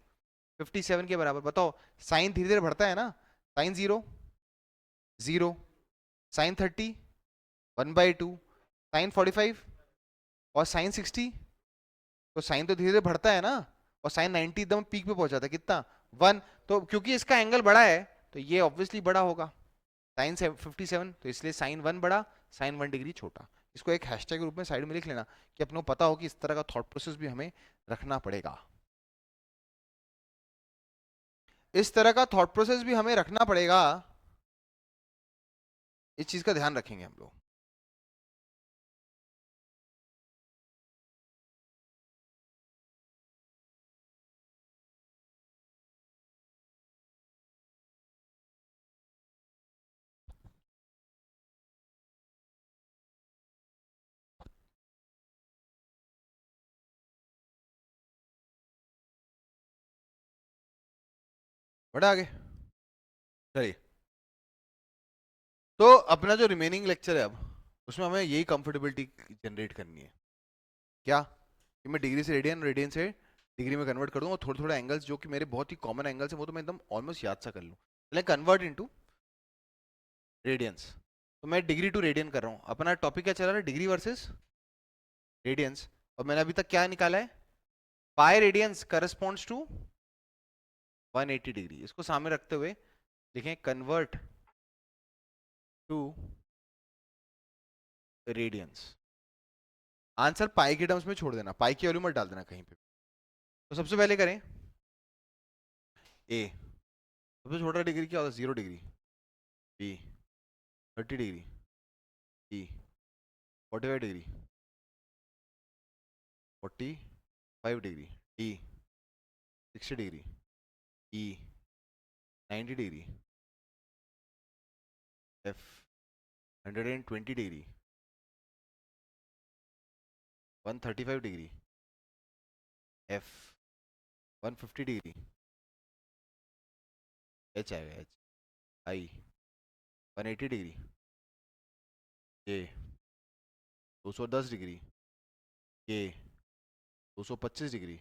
57 के बराबर। बताओ साइन धीरे धीरे बढ़ता है ना, साइन 0 0, साइन 30 1/2, साइन 45 और साइन 60। तो साइन तो धीरे धीरे बढ़ता है ना, और साइन 90 एकदम पीक पे पहुंचा था कितना? 1। तो क्योंकि इसका एंगल बड़ा है तो ये ऑब्वियसली बड़ा होगा, साइन 57। तो इसलिए साइन 1 बड़ा, साइन 1 डिग्री छोटा। इसको एक हैशटैग के रूप में साइड में लिख लेना कि अपने को पता हो कि इस तरह का थॉट प्रोसेस भी हमें रखना पड़ेगा। इस तरह का थॉट प्रोसेस भी हमें रखना पड़ेगा। इस चीज का ध्यान रखेंगे हम लोग। बढ़ा आगे, चलिए। तो अपना जो रिमेनिंग लेक्चर है अब, उसमें हमें यही कंफर्टेबिलिटी जनरेट करनी है। क्या कि मैं डिग्री से रेडियन, रेडियन से डिग्री में कन्वर्ट कर दूंगा, थोड़े थोड़े एंगल्स जो कि मेरे बहुत ही कॉमन एंगल्स हैं वो तो मैं एकदम ऑलमोस्ट याद सा कर लूँ, लेकिन कन्वर्ट इनटू रेडियंस। तो मैं डिग्री टू रेडियन कर रहा हूँ। अपना टॉपिक क्या चल रहा है, डिग्री वर्सेस रेडियंस। और मैंने अभी तक क्या निकाला है, pi radians corresponds to 180 degree. इसको सामने रखते हुए लिखें convert to radians. Answer pi के टर्म्स में छोड़ देना, पाई की वैल्यू मत डाल देना कहीं पे। तो सबसे पहले करें ए, सबसे छोटा डिग्री क्या होता है, 0 degree. B 30 degree. C 45 degree. 45 degree. D 60 degree. E 90 degree. F 120 degree. 135 degree. F 150 degree. H आएगा, H I 180 degree. A 210 degree. K 225 degree.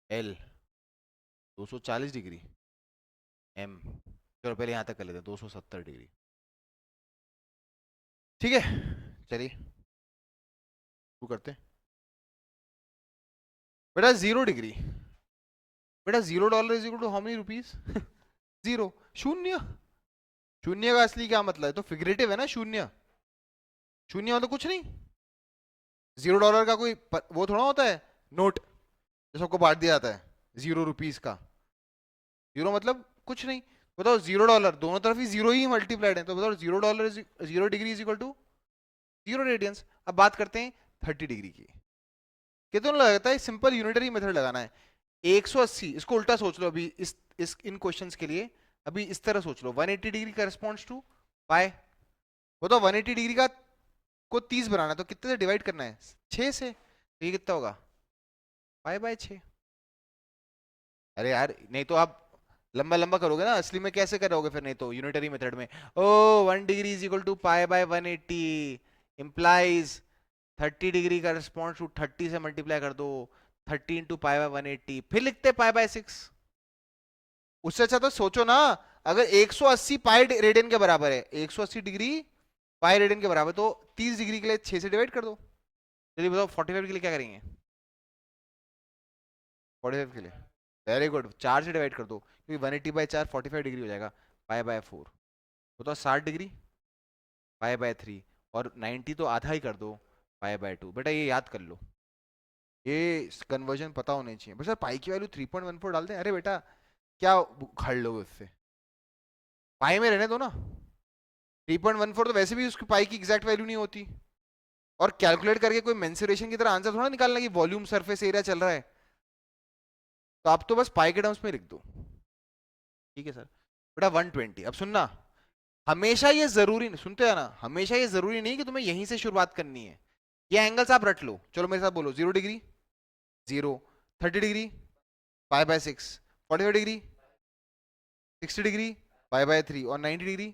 L 240 degree. M, चलो पहले यहाँ तक कर लेते हैं, 270 डिग्री। ठीक है, चलिए शुरू करते हैं। बेटा 0 डिग्री, बेटा $0 is equal to how many rupees, 0, शून्य। शून्य का असली क्या मतलब है, तो फिगरेटिव है ना शून्य। शून्य मतलब कुछ नहीं। $0 का कोई वो थोड़ा होता है नोट जो सबको बांट दिया जाता है, ₹0 का। जीरो मतलब कुछ नहीं। बताओ $0, दोनों तरफ ही जीरो ही मल्टीप्लाइड है, तो बताओ $0 0 degree is equal to 0 radians. अब बात करते हैं 30 डिग्री की। कितना लगता है, सिंपल यूनिटरी मेथड लगाना है। 180, इसको उल्टा सोच लो अभी, इस इन क्वेश्चंस के लिए अभी इस तरह सोच लो, 180 डिग्री करस्पॉन्ड्स टू पाई। बताओ 180 डिग्री का को 30 बनाना है तो कितने से डिवाइड करना है, 6 से। तो ये कितना होगा, पाई/6। अरे यार नहीं तो आप लंबा लंबा करोगे ना, असली में कैसे करोगे फिर, नहीं तो यूनिटरी मेथड में। ओ 1 डिग्री इज इक्वल टू पाई/180 इंप्लाइज 30 डिग्री का रिस्पॉन्स टू 30 से मल्टीप्लाई कर दो, 30 इंटू पाई/180, फिर लिखते पाई/6। उससे अच्छा तो सोचो ना, अगर 180 पाई रेडियन के बराबर है, 180 डिग्री पाई रेडियन के बराबर, तो 30 डिग्री के लिए 6 से डिवाइड कर दो। चलिए बताओ 45 के लिए क्या करेंगे, 45 के लिए वेरी गुड, 4 से डिवाइड कर दो, क्योंकि 180/4 45 डिग्री हो जाएगा, पाई/4। बताओ 60 डिग्री पाई/3, और 90 तो आधा ही कर दो, पाई/2। बेटा ये याद कर लो, ये कन्वर्जन पता होने चाहिए। बस सर पाई की वैल्यू 3.14 डाल दें, अरे बेटा क्या उखाड़ लोगे उससे, पाई में रहने दो ना। 3.14 तो वैसे भी उसकी पाई की एग्जैक्ट वैल्यू नहीं होती। और कैलकुलेट करके कोई मेंसुरेशन की तरह आंसर थोड़ा निकालना कि वॉल्यूम सरफेस एरिया चल रहा है, तो आप तो बस पाई के टर्म्स में लिख दो। ठीक है सर। बेटा 120, अब सुनना, हमेशा ये जरूरी नहीं, सुनते हैं ना, हमेशा ये जरूरी नहीं कि तुम्हें यहीं से शुरुआत करनी है। ये एंगल्स आप रट लो, चलो मेरे साथ बोलो, 0 डिग्री 0, 30 डिग्री पाई/6, 45 डिग्री 60 डिग्री पाई/3, और 90 डिग्री।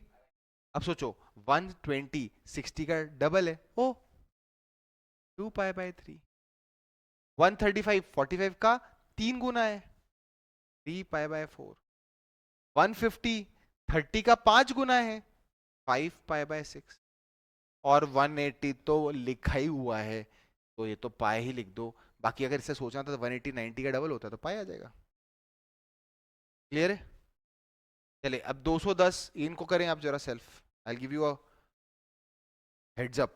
अब सोचो 120 60 का डबल है, ओ 2 पाई/3। 135 45 का 3 गुना है, 3 पाई/4। 150 30 का 5 गुना है, 5 पाई/6। और 180 तो लिखा ही हुआ है, तो ये तो पाई ही लिख दो। बाकी अगर इसे सोचना था तो 180 90 का डबल होता है तो पाई आ जाएगा। क्लियर है। चलिए अब 210 इनको करें आप जरा self, I give you a heads up.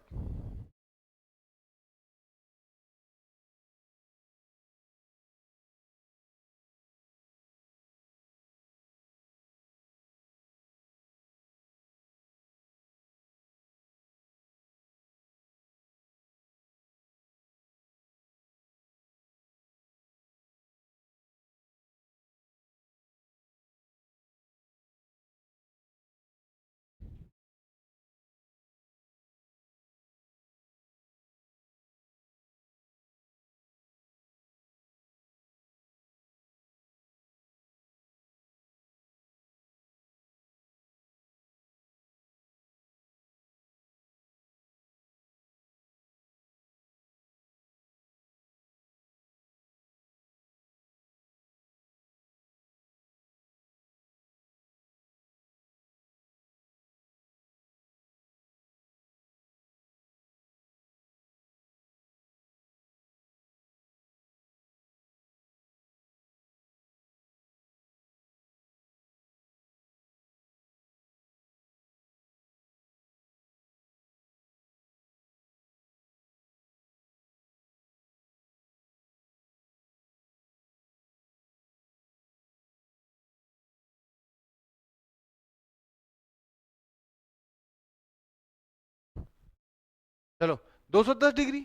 चलो 210 डिग्री,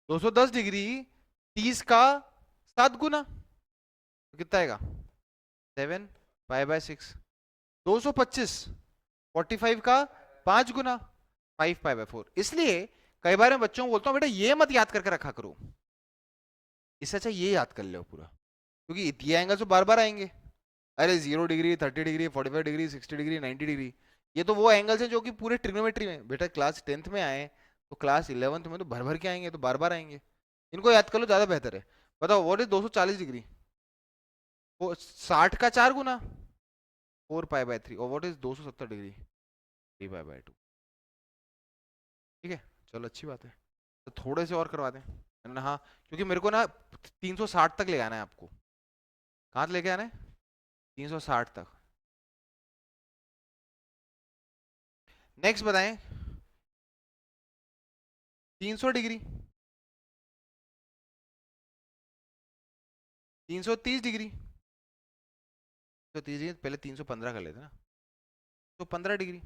210 डिग्री 30 का 7 गुना, तो कितना आएगा 7 पाई बाय 6। 225 45 का 5 गुना 5 पाई बाय 4। इसलिए कई बार मैं बच्चों को बोलता हूँ बेटा ये मत याद करके रखा करो, इससे अच्छा ये याद कर लो पूरा, क्योंकि ये एंगल तो बार बार आएंगे। अरे 0 degree 30 degree 45 degree 60 degree 90 degree, ये तो वो एंगल्स हैं जो कि पूरे ट्रिग्नोमेट्री में बेटा क्लास 10th में आए, तो क्लास 11th में तो भर भर के आएंगे, तो बार बार आएंगे। इनको याद कर लो ज्यादा बेहतर है। बताओ व्हाट इज 240 डिग्री, वो 60 का 4 गुना 4 पाई बाय 3। और what is 270 degree 3 pi by 2। ठीक है, चलो अच्छी बात है। तो थोड़े से और करवा दें। हाँ, क्योंकि मेरे को ना 360 तक ले आना है आपको। कहाँ तक लेके आना है? 360 तक। नेक्स्ट बताएं, 300 डिग्री, 330 डिग्री, तो 30 पहले 315 कर लेते ना, तो 15 डिग्री,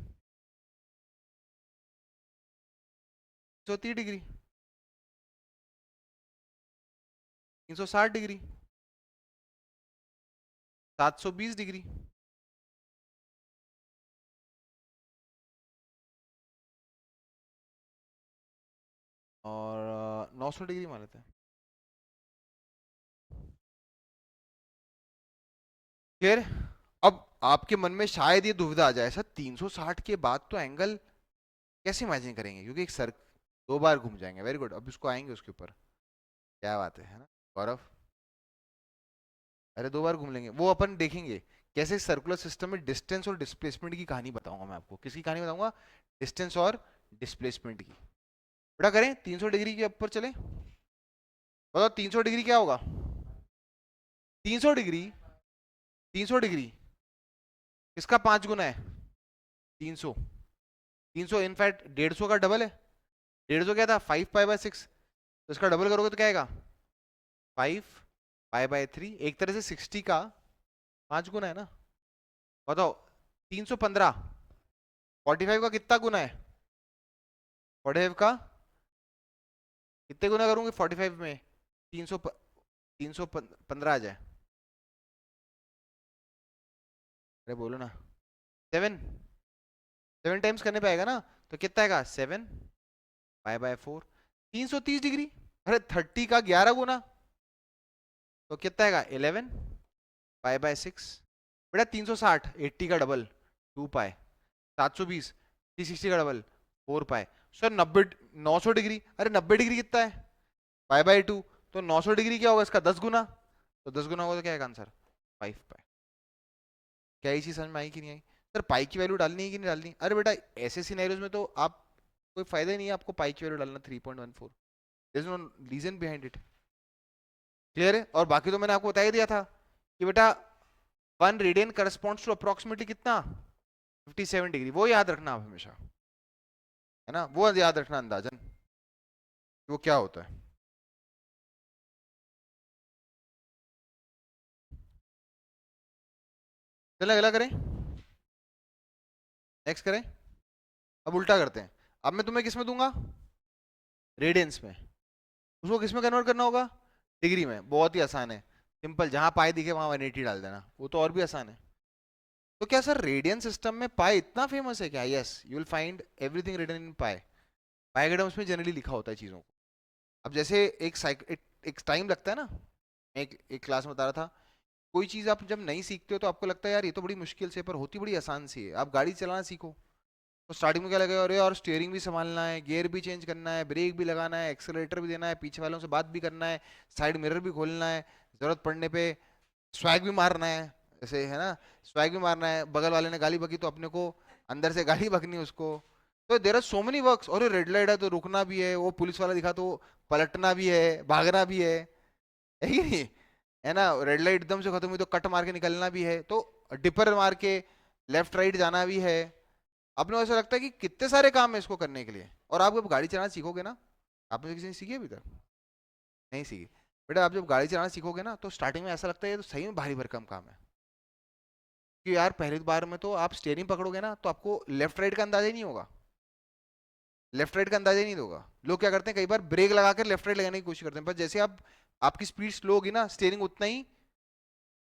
130 डिग्री, 360 डिग्री, 720 डिग्री, और 900 डिग्री मान लेते हैं। फिर अब आपके मन में शायद ये दुविधा आ जाए, सर 360 के बाद तो एंगल कैसे इमेजिन करेंगे, क्योंकि एक सर 2 बार घूम जाएंगे। वेरी गुड, अब इसको आएंगे उसके ऊपर। क्या बात है ना गौरव? अरे 2 बार घूम लेंगे, वो अपन देखेंगे कैसे सर्कुलर सिस्टम में डिस्टेंस और डिस्प्लेसमेंट की कहानी बताऊंगा मैं आपको। किसकी कहानी बताऊंगा? डिस्टेंस और डिस्प्लेसमेंट की। बेटा करें 300 डिग्री के ऊपर चले, बताओ 300 डिग्री क्या होगा? 300 डिग्री, 300 डिग्री किसका 5 गुना है? 300, 300 इनफैक्ट 150 का डबल है। 150 क्या था? 5 पाई बाय 6, तो इसका डबल करोगे तो क्या आएगा? 5 पाई बाय 3। एक तरह से 60 का 5 गुना है ना। बताओ 315 45 का कितना गुना है? 45 का कितने गुना करूंगे 45 में? 300 315 आ जाए। अरे बोलो ना। 7, 7 टाइम्स करने पे आएगा ना, तो कितना आएगा? 7 पाई बाय 4। 330 डिग्री, अरे 30 का 11 गुना, तो कितना आएगा? 11 पाई बाय 6। बेटा 360 80 का डबल 2 पाई, 720 360 का डबल 4 पाई। सर 90 900 डिग्री, अरे 90 डिग्री कितना है? Pi by 2। तो 900 डिग्री क्या होगा इसका? 10 गुना, तो 10 गुना होगा तो क्या आएगा आंसर? 5 पाई। क्या ये चीज समझ में आई कि नहीं आई? सर पाई की वैल्यू डालनी है कि नहीं डालनी? अरे बेटा ऐसे सिनेरियोज में तो आप कोई फायदा ही नहीं है आपको पाई की वैल्यू डालना 3.14। There is no reason behind it. Clear है? और बाकी तो मैंने आपको बता ही दिया था कि बेटा 1 रेडियन करस्पॉन्ड्स टू अप्रोक्सीमेटली कितना? 57 डिग्री। वो याद रखना आप हमेशा, है ना, वो याद रखना अंदाजन वो क्या होता है। चलो अगला करें, नेक्स्ट करें। अब उल्टा करते हैं। अब मैं तुम्हें किस में दूंगा? रेडियंस में। उसको किस में कन्वर्ट करना होगा? डिग्री में। बहुत ही आसान है, सिंपल, जहां पाई दिखे वहां 180 डाल देना, वो तो और भी आसान है। तो क्या सर रेडियन सिस्टम में पाई इतना फेमस है क्या? Yes, you will find everything written in pi. पाइग्राम्स में जनरली लिखा होता है चीजों को। अब जैसे एक टाइम लगता है ना, मैं एक क्लास में बता रहा था, कोई चीज आप जब नहीं सीखते हो तो आपको लगता है यार ये तो बड़ी मुश्किल से, पर होती बड़ी आसान सी है। आप गाड़ी चलाना सीखो तो स्टार्टिंग में क्या लगेगा, अरे और स्टीयरिंग भी संभालना है, गियर भी चेंज करना है, ब्रेक भी लगाना है, एक्सेलरेटर भी देना है, पीछे वालों से बात भी करना है, साइड मिरर भी खोलना है, जरूरत पड़ने पे स्वैग भी मारना है, ऐसे है ना, स्वैग भी मारना है, बगल वाले ने गाली बकी तो अपने को अंदर से गाली बकनी है उसको। तो there are so many works. और रेड लाइट है तो रुकना भी है, वो पुलिस वाला दिखा तो पलटना भी है, भागना भी है कि नहीं? है ना, रेड लाइट एकदम से खत्म हुई तो कट मार के निकलना भी है, तो डिपर मार के लेफ्ट राइट जाना भी है। अपने को ऐसा लगता है कि कितने सारे काम है इसको करने के लिए। और आप जब गाड़ी चलाना सीखोगे ना, आपने किसी ने सीखी अभी तक? नहीं सीखी। बेटा आप जब गाड़ी चलाना सीखोगे ना, तो स्टार्टिंग में ऐसा लगता है ये तो सही में भारी भरकम काम है, कि यार पहली बार में तो आप स्टेयरिंग पकड़ोगे ना तो आपको लेफ्ट राइट का अंदाजा ही नहीं होगा। लेफ्ट राइट का अंदाजा ही नहीं दोगा। लोग क्या करते हैं, कई बार ब्रेक लगा कर लेफ्ट राइट लगाने की कोशिश करते हैं, पर जैसे आप आपकी स्पीड स्लो होगी ना, स्टीयरिंग उतना ही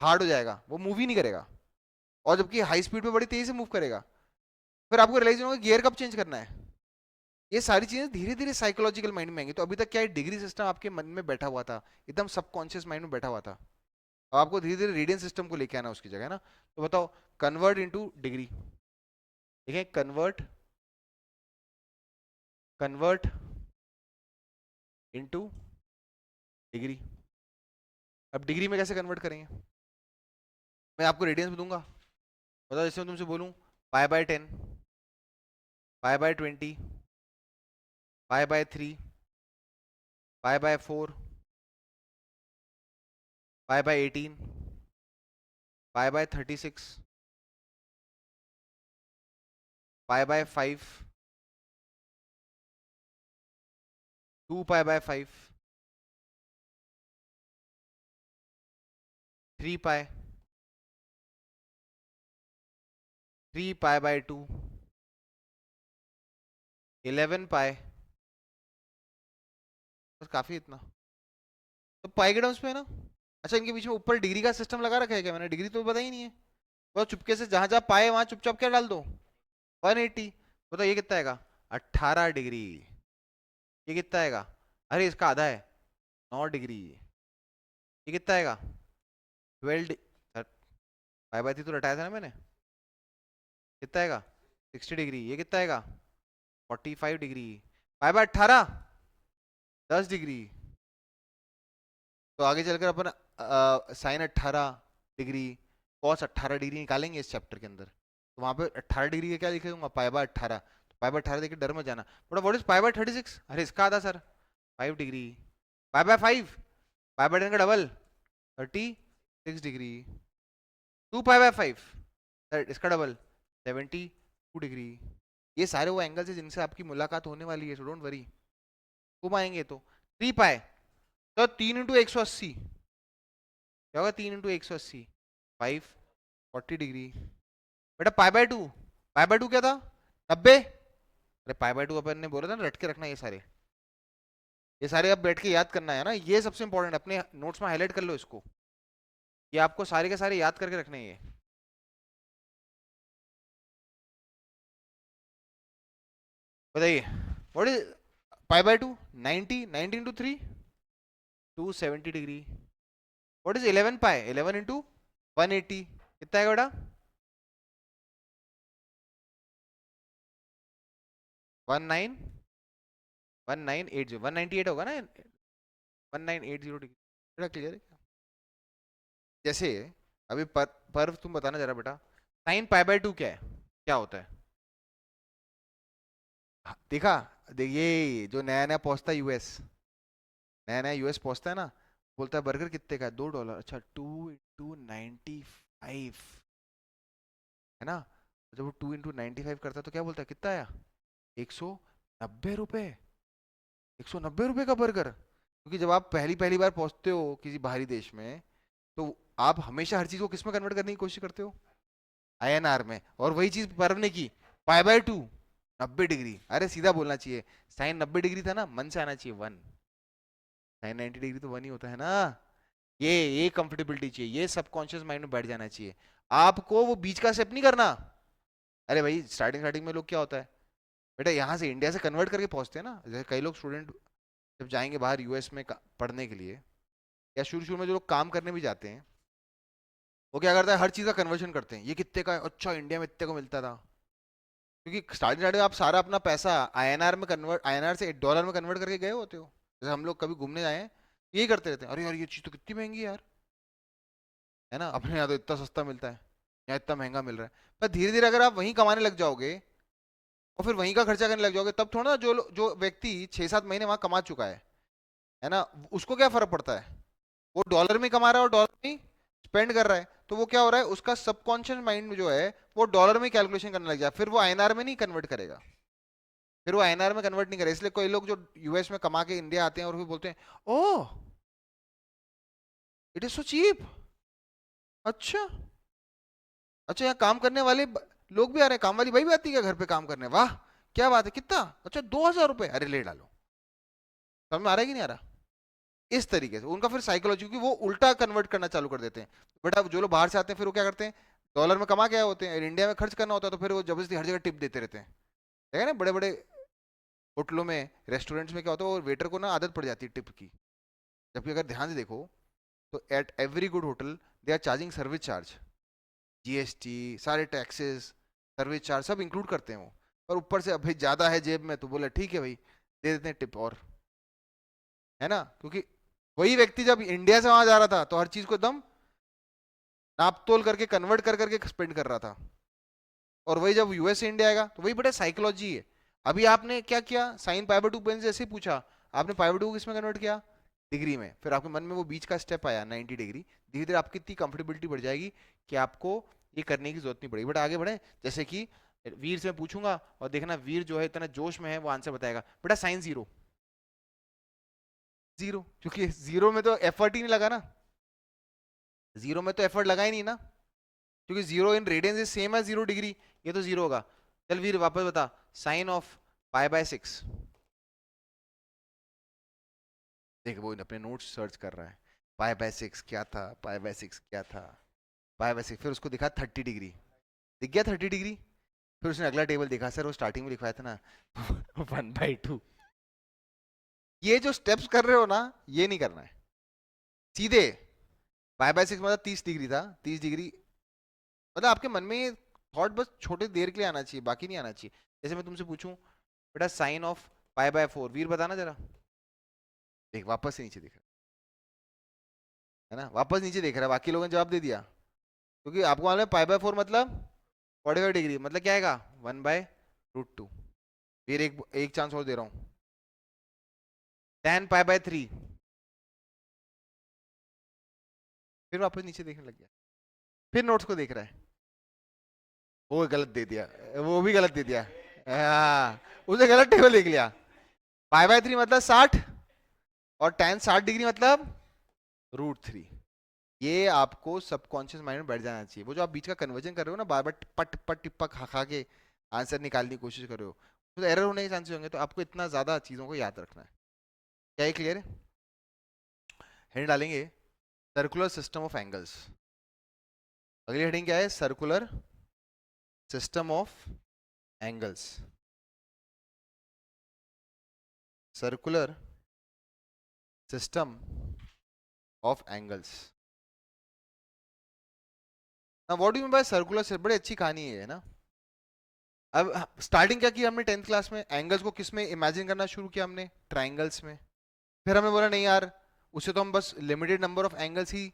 हार्ड हो जाएगा, वो मूव ही नहीं करेगा। और जबकि हाई स्पीड पे बड़ी तेजी से मूव करेगा। फिर आपको रियलाइज होगा गियर कब चेंज करना है। ये सारी चीजें धीरे धीरे साइकोलॉजिकल माइंड में आएंगी। तो अभी तक क्या है, डिग्री सिस्टम आपके मन में बैठा हुआ था, एकदम सबकॉन्शियस माइंड में बैठा हुआ था। अब आपको धीरे धीरे रेडियन सिस्टम को लेके आना उसकी जगह, है ना। तो बताओ, कन्वर्ट इनटू डिग्री। ठीक है, कन्वर्ट, कन्वर्ट इनटू डिग्री। अब डिग्री में कैसे कन्वर्ट करेंगे, मैं आपको रेडियंस में दूंगा। बताओ, जैसे मैं तुमसे बोलूं पाई/10, पाई/20, पाई/3, पाई/4, पाई/18, पाई/36, पाई/5, 2 पाई/5, 3 पाई, 3 पाई/2, 11 पाई। बस काफी इतना। तो पाई के टर्म्स पे है ना। अच्छा, इनके बीच में ऊपर डिग्री का सिस्टम लगा रखा है क्या, मैंने डिग्री तो पता ही नहीं है। तो चुपके से जहां जहां पाए वहां चुपचाप क्या डाल दो, 180। बताओ ये कितना आएगा, 18 डिग्री। ये कितना आएगा, अरे इसका आधा है, 9 डिग्री। ये कितना आएगा, 12। पाई/3 तो रटाया था ना मैंने। कितना आएगा, 60 डिग्री। ये कितना आएगा, 45 डिग्री। पाई/18, 10 डिग्री। तो आगे चलकर अपन sin 18 डिग्री, cos 18 डिग्री निकालेंगे इस चैप्टर के अंदर। तो वहां पे 18 डिग्री का क्या लिखेगा, पाई/18। तो पाई/18 देख के डर मत जाना। बट व्हाट इज पाई/36, अरे इसका आधा सर, 5 डिग्री। पाई/5, पाई/10 का डबल, 36 डिग्री। 2 पाई/5, इसका डबल, 72 डिग्री। ये सारे वो एंगल्स है जिनसे आपकी मुलाकात होने वाली है, सो डोंट वरी। घुम आएंगे तो 3 पाई। तो 3 × 180 क्या होगा, 3 × 180, 540 डिग्री। बेटा पाई/2, पाई/2 क्या था, 90। अरे पाई/2 अपन ने बोला था ना रट के रखना, ये सारे अब बैठ के याद करना है ना, ये सबसे इंपॉर्टेंट, अपने नोट्स में हाईलाइट कर लो इसको। ये आपको सारे के सारे याद करके रखने हैं ये। बताइए, व्हाट इज पाई/2, 90, 90 × 3, 270 डिग्री। व्हाट इज 11 पाई, 11 × 180, कितना है बेटा, 1980, 198 होगा ना, 1980 डिग्री। बेटा क्लियर है क्या? जैसे अभी पर्व तुम बताना जरा बेटा, साइन पाई/2 क्या है, क्या होता है। देखा, देखिए जो नया नया पहुंचता है यूएस, नया नया यूएस पहुंचता है ना, बोलता है बर्गर कितने का है, $2। अच्छा, 2 × 95, है ना। जब वो 2 × 95 करता है तो क्या बोलता है, कितना आया, $190। $190 का बर्गर। क्योंकि जब आप पहली पहली बार पहुंचते हो किसी बाहरी देश में, तो आप हमेशा हर चीज को किस में कन्वर्ट करने की कोशिश करते हो, आईएनआर में। और वही चीज पर्व ने की, पाई/2, 90 डिग्री। अरे सीधा बोलना चाहिए, साइन 90 डिग्री था ना, मन से आना चाहिए 1। साइन 90 डिग्री तो 1 ही होता है ना। ये कंफर्टेबिलिटी चाहिए, ये सबकॉन्शियस माइंड में बैठ जाना चाहिए। आपको वो बीच का स्टेप नहीं करना। अरे भाई स्टार्टिंग स्टार्टिंग में लोग क्या होता है, बेटा यहाँ से इंडिया से कन्वर्ट करके पहुंचते हैं ना, जैसे कई लोग स्टूडेंट जब जाएंगे बाहर यूएस में पढ़ने के लिए, या शुरू शुरू में जो लोग काम करने भी जाते हैं, वो क्या करता है, हर चीज़ का कन्वर्जन करते हैं, ये कितने का है, अच्छा इंडिया में इतने को मिलता था। क्योंकि स्टार्टिंग स्टार्टिंग आप सारा अपना पैसा आईएनआर में कन्वर्ट, आईएनआर से डॉलर में कन्वर्ट करके गए होते हो। जैसे हम लोग कभी घूमने जाए हैं, यही करते रहते हैं, अरे यार ये चीज़ तो कितनी महंगी है यार, है ना, अपने यहाँ तो इतना सस्ता मिलता है, यहाँ इतना महंगा मिल रहा है। पर धीरे धीरे अगर आप वहीं कमाने लग जाओगे और फिर वहीं का खर्चा करने लग जाओगे, तब थोड़ा ना जो व्यक्ति 6-7 महीने वहां कमा चुका है ना, उसको क्या फर्क पड़ता है, वो डॉलर में कमा रहा है और डॉलर में स्पेंड कर रहा है। तो वो क्या हो रहा है, उसका सबकॉन्शियस माइंड जो है वो डॉलर में कैलकुलेशन करने लग जाए, फिर वो आईएनआर में नहीं कन्वर्ट करेगा, फिर वो आईएनआर में कन्वर्ट नहीं करेगा। इसलिए कोई लोग जो यूएस में कमा के इंडिया आते हैं और फिर बोलते हैं, oh it is so cheap. अच्छा, अच्छा यहाँ काम करने वाले लोग भी आ रहे हैं, काम वाली भाई भी आती है क्या घर पे काम करने, वाह क्या बात है, कितना, अच्छा 2,000 रुपये, अरे ले डालो। समझ में आ रहा है कि नहीं आ रहा? इस तरीके से उनका फिर साइकोलॉजी, क्योंकि वो उल्टा कन्वर्ट करना चालू कर देते हैं। बट अब जो लोग बाहर से आते हैं फिर वो क्या करते हैं, डॉलर में कमा के आए होते हैं, इंडिया में खर्च करना होता है, तो फिर वो जबरदस्ती हर जगह टिप देते रहते हैं। देखा ना बड़े बड़े होटलों में, रेस्टोरेंट्स में क्या होता है, वो वेटर को ना आदत पड़ जाती है टिप की। जबकि अगर ध्यान से देखो तो at every good hotel they are charging service charge, GST, सारे टैक्सेस, सर्विस चार्ज सब इंक्लूड करते हैं वो। और ऊपर से अब भाई ज्यादा है जेब में तो बोले ठीक है भाई दे देते हैं टिप और, है ना? क्योंकि वही व्यक्ति जब इंडिया से वहां जा रहा था तो हर चीज को एकदम नाप तोल करके कन्वर्ट कर करके स्पेंड कर रहा था, और वही जब यूएस से इंडिया आएगा तो वही बड़ा साइकोलॉजी है। अभी आपने क्या किया, साइन पाई बाय 2 पेन से ऐसे ही पूछा, आपने पाई बाय 2 किस में कन्वर्ट किया, डिग्री में, फिर आपके मन में वो बीच का स्टेप आया 90 डिग्री, धीरे धीरे आपकी इतनी कंफर्टेबिलिटी बढ़ जाएगी कि आपको ये करने की जरूरत नहीं पड़ेगी। बट आगे बढ़े, जैसे कि वीर से मैं पूछूंगा और देखना वीर जो है इतना जोश में है वो आंसर बताएगा, बेटा साइन जीरो, जीरो, क्योंकि जीरो में तो एफर्ट ही नहीं लगा ना, जीरो में तो एफर्ट लगा ही नहीं ना, क्योंकि zero in radians is same as 0 degree, ये तो जीरो होगा। चल वीर वापस बता, साइन ऑफ पाई बाय 6, देख वो अपने नोट्स सर्च कर रहा है, पाई बाय 6 क्या था, पाई बाय 6 क्या था, पाई बाय 6, फिर उसको दिखा 30 डिग्री, दिख गया 30 डिग्री, फिर उसने अगला टेबल देखा, सर वो स्टार्टिंग में लिखवाया था ना 1/2, ये जो स्टेप्स कर रहे हो ना ये नहीं करना है, सीधे पाई बाय 6 मतलब 30 डिग्री था, 30 डिग्री, मतलब आपके मन में ये थॉट बस छोटे देर के लिए आना चाहिए, बाकी नहीं आना चाहिए। जैसे मैं तुमसे पूछूं बेटा साइन ऑफ पाई बाय 4, वीर बताना जरा, देख वापस से नीचे दिख रहा है ना, वापस नीचे देख रहा है, बाकी लोगों ने जवाब दे दिया, क्योंकि आपको मालूम है पाई बाय 4 मतलब 45 डिग्री, मतलब क्या आएगा 1/√2। फिर एक एक चांस और दे रहा हूँ, tan पाई बाय 3, फिर वापस नीचे देखने लग गया, फिर नोट्स को देख रहा है, वो गलत दे दिया, वो भी गलत दे दिया, हाँ उसने गलत टेबल देख लिया, पाई बाय 3 मतलब 60, और tan 60 डिग्री मतलब √3। ये आपको सबकॉन्शियस माइंड में बैठ जाना चाहिए। वो जो आप बीच का कन्वर्जन कर रहे हो ना, बार बार टिप्पा टिप्पा टिप्पा खा खा के आंसर निकालने की कोशिश कर रहे हो, तो एरर होने के चांसेस होंगे, तो आपको इतना ज्यादा चीजों को याद रखना है। क्या ये क्लियर है? हेडिंग डालेंगे सर्कुलर सिस्टम ऑफ एंगल्स, अगली हेडिंग क्या है, circular system of angles, circular system of angles. ना what do you mean by circular, बड़ी अच्छी कहानी है ना। अब स्टार्टिंग क्या किया हमने 10th क्लास में, एंगल्स को किस में इमेजिन करना शुरू किया हमने, ट्राइंगल्स में। फिर हमने बोला नहीं यार, उससे तो हम बस लिमिटेड नंबर ऑफ एंगल्स ही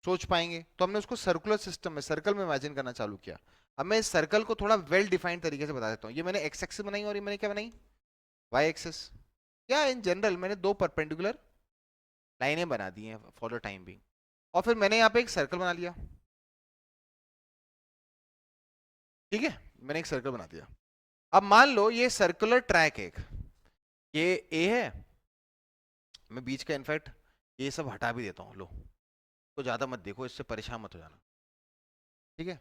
सोच पाएंगे, तो हमने उसको सर्कुलर सिस्टम में, सर्कल में इमेजिन करना चालू किया। अब मैं इस सर्कल को थोड़ा वेल डिफाइंड तरीके से बता देता हूँ। ये मैंने एक्स एक्सिस बनाई और ये मैंने क्या बनाई, वाई एक्सिस। क्या इन जनरल मैंने दो परपेंडिकुलर लाइनें बना दी हैं फॉर द टाइम बिंग, और फिर मैंने यहाँ पे एक सर्कल बना लिया, ठीक है, मैंने एक सर्कल बना दिया। अब मान लो ये सर्कुलर ट्रैक एक, ये ए है, मैं बीच का इनफैक्ट ये सब हटा भी देता हूँ, लो तो ज्यादा मत देखो, इससे परेशान मत हो जाना, ठीक है।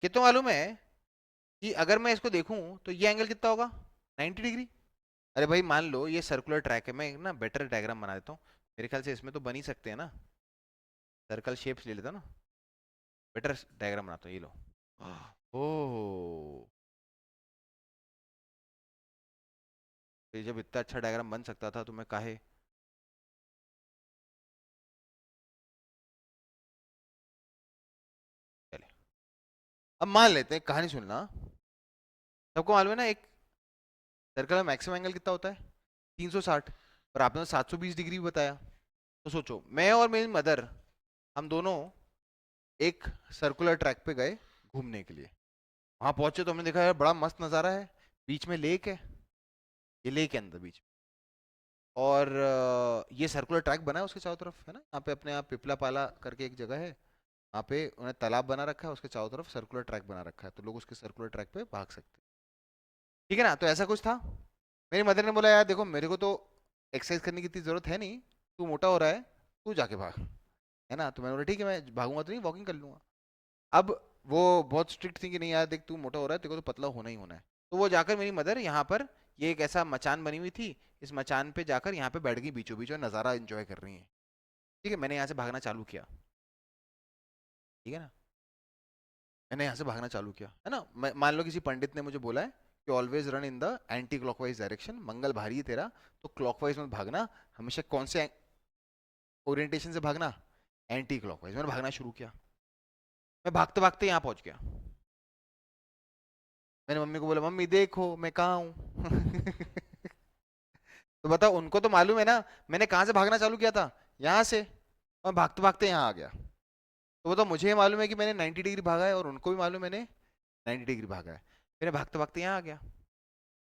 कितना मालूम है कि अगर मैं इसको देखूं तो ये एंगल कितना होगा, 90 डिग्री। अरे भाई मान लो ये सर्कुलर ट्रैक है, मैं ना बेटर डायग्राम बना देता हूँ, मेरे ख्याल से इसमें तो बन ही सकते हैं ना, सर्कल शेप्स ले लेता ना, बेटर डायग्राम बनाता हूँ, ये लो। ओह, तो जब इतना अच्छा डायग्राम बन सकता था तो मैं काहे, चले अब मान लेते हैं, कहानी सुनना। सबको मालूम है ना एक सर्कल में मैक्सिमम एंगल कितना होता है, 360, और आपने तो 720 डिग्री भी बताया। तो सोचो मैं और मेरी मदर, हम दोनों एक सर्कुलर ट्रैक पे गए घूमने के लिए, वहां पहुंचे तो हमने देखा यार बड़ा मस्त नज़ारा है, बीच में लेक है, ये लेक के अंदर बीच, और ये सर्कुलर ट्रैक बना है उसके चारों तरफ, है ना, यहाँ पे अपने आप पिपला पाला करके एक जगह है, वहाँ पे उन्हें तालाब बना रखा है, उसके चारों तरफ सर्कुलर ट्रैक बना रखा है, तो लोग उसके सर्कुलर ट्रैक पे भाग सकते हैं, ठीक है ना। तो ऐसा कुछ था। मेरी मदर ने बोला यार देखो मेरे को तो एक्सरसाइज करने की इतनी जरूरत है नहीं, तू मोटा हो रहा है, तू जाके भाग, है ना। तो मैंने बोला ठीक है मैं भागूंगा तो नहीं, वॉकिंग कर लूंगा। अब वो बहुत स्ट्रिक्ट थी कि नहीं यार देख तू मोटा हो रहा है, तेरे को तो पतला होना ही होना है, तो वो जाकर मेरी मदर यहाँ पर, ये एक ऐसा मचान बनी हुई थी, इस मचान पे जाकर यहाँ पे बैठ गई बीचों बीच और नज़ारा एंजॉय कर रही हैं। ठीक है, मैंने यहाँ से भागना चालू किया, ठीक है ना, मैंने यहाँ से भागना चालू किया, है ना। मान लो किसी पंडित ने मुझे बोला है कि always run in the anti clockwise direction, Mangal भारी है तेरा, तो क्लॉकवाइज में भागना, हमेशा कौन से ओरिएंटेशन से भागना, एंटी क्लॉकवाइज। मैंने भागना शुरू किया, मैं भागते भागते यहाँ पहुंच गया। मैंने मम्मी को बोला, मम्मी देखो मैं कहाँ हूँ। तो बताओ, उनको तो मालूम है ना मैंने कहाँ से भागना चालू किया था, यहाँ से, और भागते भागते यहाँ आ गया। तो बताओ, मुझे ये मालूम है कि मैंने 90 डिग्री भागा है और उनको भी मालूम है मैंने 90 डिग्री भागा है। फिर मैं भागते भागते यहाँ आ गया।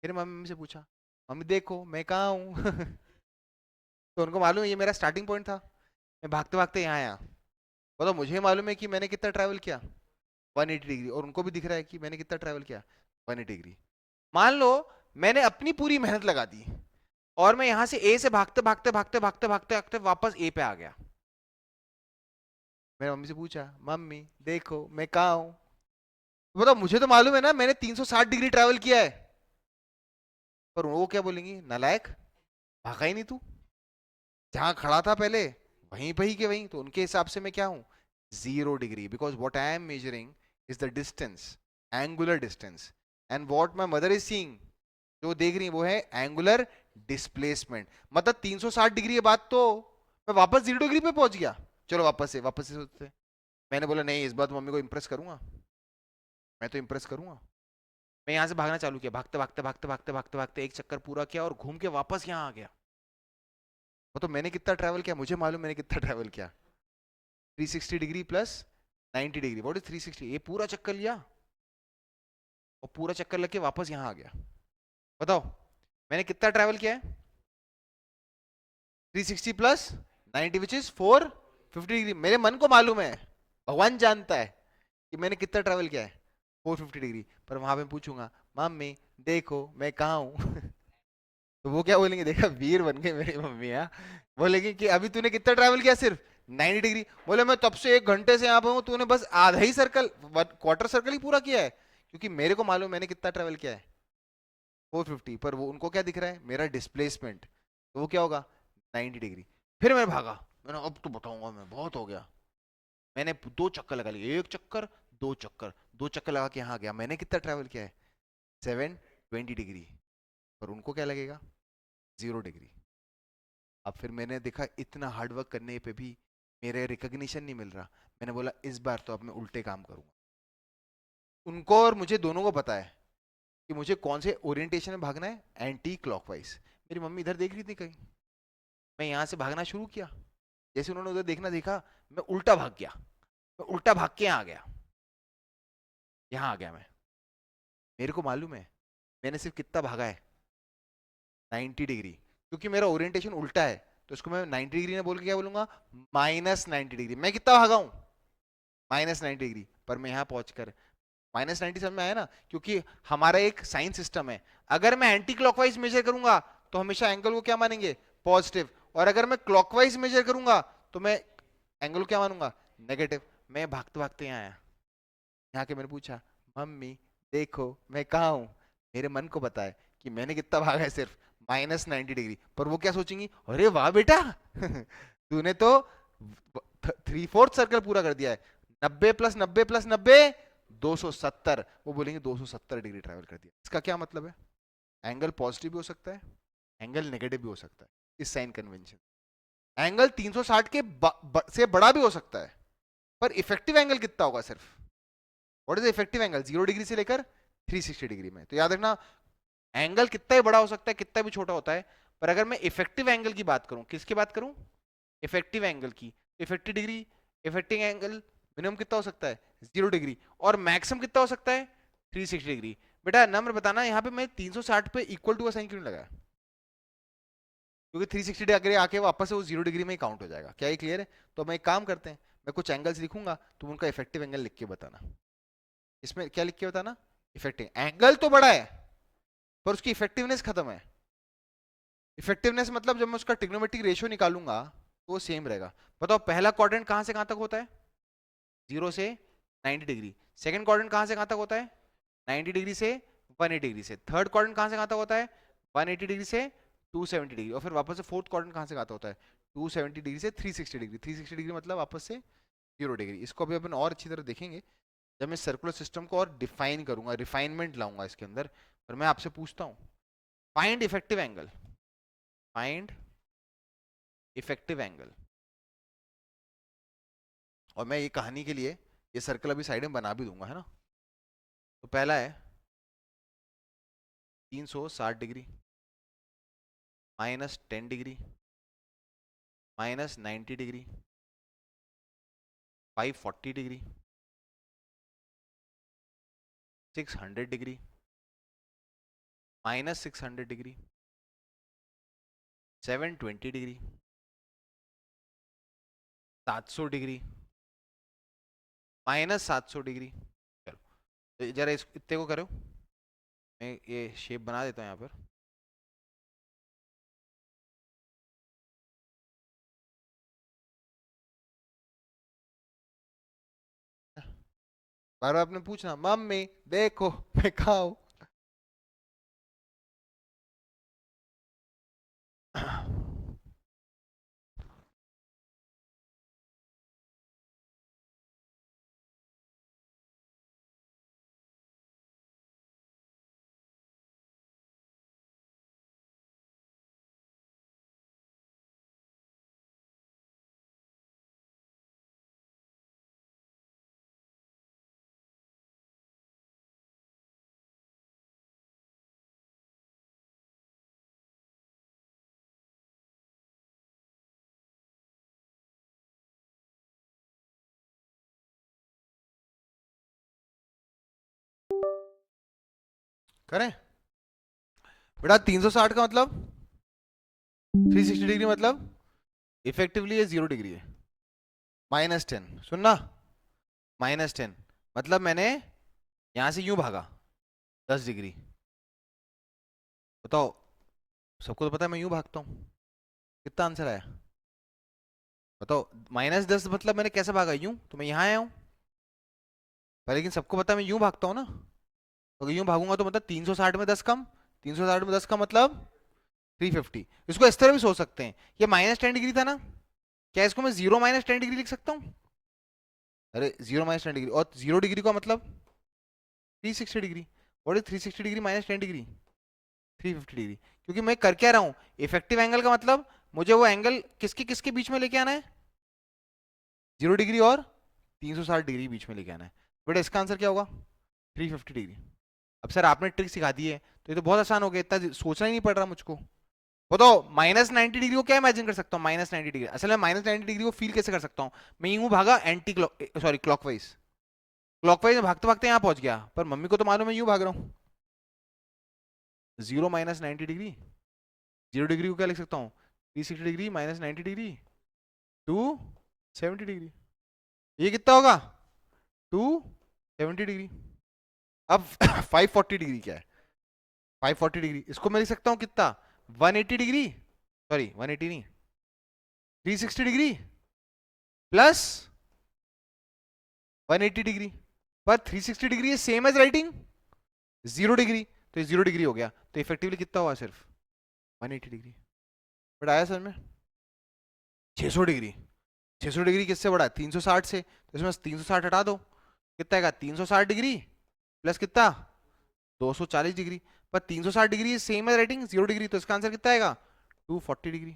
फिर मम्मी से पूछा, मम्मी देखो मैं कहाँ हूँ। तो उनको मालूम है ये मेरा स्टार्टिंग पॉइंट था, मैं भागते भागते यहाँ आया। बताओ, मुझे मालूम है कि मैंने कितना ट्रैवल किया, 180 डिग्री, और उनको भी दिख रहा है कि मैंने कितना ट्रैवल किया, 180 डिग्री। मान लो मैंने अपनी पूरी मेहनत लगा दी और मैं यहां से ए से भागते भागते भागते भागते भागते भागते वापस ए पे आ गया। मैंने मम्मी से पूछा, मम्मी देखो मैं कहाँ हूं। बताओ, मुझे तो मालूम है ना मैंने 360 डिग्री ट्रैवल किया है, पर वो क्या बोलेंगी, नालायक, भागा ही नहीं तू, जहां खड़ा था पहले वहीं पे ही के वहीं। तो उनके हिसाब से मैं क्या हूं, 0 degree, because what I am measuring is the distance, angular distance, and what my mother is seeing, जो देख रही है वो है एंगुलर डिस्प्लेसमेंट। मतलब 360 डिग्री के बाद तो मैं वापस 0 डिग्री पे पहुंच गया। चलो वापस से सोचते हैं। मैंने बोला नहीं, इस बार तो मम्मी को इंप्रेस करूंगा, मैं तो इंप्रेस करूंगा। मैं यहाँ से भागना चालू किया, भागते भागते भागते भागते भागते भागते एक चक्कर पूरा किया और घूम के वापस यहाँ आ गया। वो तो मैंने कितना ट्रैवल किया, मुझे मालूम मैंने कितना ट्रैवल किया, 360 degree plus 90 degree, what is 360, ये पूरा चक्कर लिया और पूरा चक्कर लग के वापस यहाँ आ गया। बताओ मैंने कितना ट्रैवल किया है, 360 प्लस 90 विच इज 450 डिग्री। मेरे मन को मालूम है, भगवान जानता है कि मैंने कितना ट्रैवल किया है, 450 डिग्री। पर वहां पे पूछूंगा, मम्मी देखो मैं कहाँ हूँ। तो वो क्या बोलेंगे, देखा वीर बन गए मेरी मम्मी, हाँ, बोलेंगे कि अभी तूने कितना ट्रैवल किया, सिर्फ 90 डिग्री। बोले मैं तब से 1 घंटे से यहाँ पे हूँ, तूने बस आधा ही सर्कल, क्वार्टर सर्कल ही पूरा किया है, क्योंकि मेरे को मालूम मैंने कितना ट्रैवल किया है, 450। पर वो उनको क्या दिख रहा है, मेरा डिस्प्लेसमेंट, तो वो क्या होगा, 90 डिग्री। फिर मैं भागा, मैंने अब तो बताऊंगा मैं, बहुत हो गया। मैंने 2 चक्कर लगा लिए, एक चक्कर, 2 चक्कर, 2 चक्कर लगा के यहाँ गया। मैंने कितना ट्रैवल किया है, 720 डिग्री। पर उनको क्या लगेगा, 0 डिग्री। अब फिर मैंने देखा इतना हार्डवर्क करने पे भी मेरे रिकग्निशन नहीं मिल रहा। मैंने बोला इस बार तो अब मैं उल्टे काम करूंगा। उनको और मुझे दोनों को पता है कि मुझे कौन से ओरिएंटेशन में भागना है, एंटी क्लॉकवाइज। मेरी मम्मी इधर देख रही थी कहीं, मैं यहाँ से भागना शुरू किया, जैसे उन्होंने उधर देखना देखा, मैं उल्टा भाग गया, मैं उल्टा भाग के यहाँ आ गया, यहाँ आ गया मैं। मेरे को मालूम है मैंने सिर्फ कितना भागा है, 90 डिग्री, क्योंकि मेरा ओरिएंटेशन उल्टा है। तो इसको मैं 90 डिग्री ने बोल के क्या बोलूंगा, -90 डिग्री। मैं कितना भागा हूं, -90 डिग्री। पर मैं यहाँ पहुंचकर -90 समझ में आया ना, क्योंकि हमारा एक साइन सिस्टम है, अगर मैं एंटी क्लॉकवाइज मेजर करूंगा तो हमेशा एंगल को क्या मानेंगे, पॉजिटिव, और अगर मैं क्लॉकवाइज मेजर करूंगा तो मैं एंगल को क्या मानूंगा, नेगेटिव। मैं भागते भागते यहाँ आया, यहाँ के मैंने पूछा, मम्मी देखो मैं कहाँ हूँ। मेरे मन को पता है कि मैंने कितना भागा है, सिर्फ -90 डिग्री। पर वो क्या सोचेंगी, अरे वाह बेटा, तूने तो 3/4 सर्कल पूरा कर दिया है, 90 प्लस 90 प्लस 90, 270। वो बोलेंगे 270 डिग्री ट्रैवल कर दिया। इसका क्या मतलब है, एंगल पॉजिटिव भी हो सकता है, एंगल नेगेटिव भी हो सकता है, इस साइन कन्वेंशन। एंगल 360 के से बड़ा भी हो सकता है, पर इफेक्टिव एंगल कितना होगा सिर्फ, what is effective angle, 0 degree से लेकर 360 डिग्री में। तो याद रखना, एंगल कितना ही बड़ा हो सकता है, कितना भी छोटा होता है, पर अगर मैं इफेक्टिव एंगल की बात करूं, किसकी बात करूं, इफेक्टिव एंगल की, effective degree, effective angle minimum कितना हो सकता है, 0 डिग्री, और मैक्सिमम कितना हो सकता है, 360 डिग्री। बेटा नंबर बताना, यहाँ पे मैं 360 पे इक्वल टू का साइन क्यों नहीं लगाया, क्योंकि 360 डिग्री आके वापस से वो 0 डिग्री में ही काउंट हो जाएगा। क्या ये क्लियर है। तो मैं एक काम करते हैं, मैं कुछ एंगल्स लिखूंगा, तुम उनका इफेक्टिव एंगल लिख के बताना। इसमें क्या लिख के बताना, इफेक्टिव एंगल तो बड़ा है पर उसकी इफेक्टिवनेस खत्म है। इफेक्टिवनेस मतलब जब मैं उसका ट्रिग्नोमेट्रिक रेशियो निकालूंगा तो वो सेम रहेगा। बताओ पहला क्वाड्रेंट कहां से कहां तक होता है, 0 से 90 डिग्री। सेकंड क्वाड्रेंट कहां से कहां तक होता है, 90 डिग्री से 180 डिग्री से। थर्ड क्वाड्रेंट कहाँ से कहाँ तक होता है? 180 डिग्री से 270 डिग्री। और फिर वापस से फोर्थ क्वाड्रेंट कहाँ से कहाँ तक होता है? 270 डिग्री से 360 डिग्री। 360 डिग्री मतलब वापस से 0 डिग्री। इसको अभी अपन और अच्छी तरह देखेंगे जब मैं सर्कुलर सिस्टम को और डिफाइन करूंगा, रिफाइनमेंट लाऊंगा इसके अंदर। पर मैं आपसे पूछता हूँ, find effective angle, find effective angle. और मैं ये कहानी के लिए ये सर्कल अभी साइड में बना भी दूंगा, है ना। तो पहला है 360 degree minus 10 degree minus 90 degree 540 degree 600 degree minus 600 degree 720 degree 700 degree minus 700 degree. चलो तो जरा इस इतने को करो, मैं ये शेप बना देता हूँ यहाँ पर। बार बार आपने पूछना, मम्मी देखो मैं कहाँ हूँ। करें बेटा, 360 का मतलब 360 डिग्री मतलब इफेक्टिवली ये 0 डिग्री है। -10 सुनना, -10 मतलब मैंने यहां से यूं भागा 10 डिग्री। बताओ, सबको तो पता है मैं यूं भागता हूँ। कितना आंसर आया बताओ? -10 मतलब मैंने कैसे भागा? यूं, तो मैं यहाँ आया हूँ। पर लेकिन सबको पता है मैं यूं भागता हूँ ना। तो यूं भागूंगा तो मतलब 360 में 10 कम, 360 में 10 का मतलब 350। इसको इस तरह भी सोच सकते हैं, ये -10 डिग्री था ना, क्या इसको मैं 0 -10 डिग्री लिख सकता हूँ? अरे 0 -10 डिग्री, और 0 डिग्री का मतलब 360 degree. What is 360 degree -10 degree? 350 degree. क्योंकि मैं कर क्या रहा हूँ, इफेक्टिव एंगल का मतलब मुझे वो एंगल किसके किसके बीच में लेके आना है? 0 डिग्री और 360 डिग्री बीच में लेके आना है। बेटा इसका आंसर क्या होगा? 350 डिग्री। अब सर आपने ट्रिक सिखा दी है तो ये तो बहुत आसान हो गया, इतना सोचना ही नहीं पड़ रहा मुझको। बताओ -90 डिग्री को क्या इमेजिन कर सकता हूँ? -90 डिग्री असल में -90 डिग्री को फील कैसे कर सकता हूँ? मैं यूं भागा anti clock, sorry clockwise, clockwise भागते भागते यहाँ पहुंच गया, पर मम्मी को तो मालूम है यूं भाग रहा हूँ। 0 -90 डिग्री, 0 डिग्री को क्या लिख सकता हूँ? 360 डिग्री -90 डिग्री 270 डिग्री। ये कितना होगा? 270 डिग्री। अब 540 डिग्री क्या है? 540 डिग्री इसको मैं लिख सकता हूँ कितना? 180 डिग्री, सॉरी 180 नहीं, 360 डिग्री प्लस 180 डिग्री। पर 360 डिग्री है सेम एज राइटिंग 0 डिग्री, तो ये 0 डिग्री हो गया। तो इफेक्टिवली कितना हुआ? सिर्फ 180 डिग्री। बट आया सर में 600 डिग्री, 600 डिग्री किससे बड़ा है? 360 से, तो इसमें 360 हटा दो, कितना आएगा? 360 डिग्री प्लस कितना? 240 डिग्री। पर 360 डिग्री सेम है रेटिंग 0 डिग्री, तो इसका आंसर कितना आएगा? 240 डिग्री।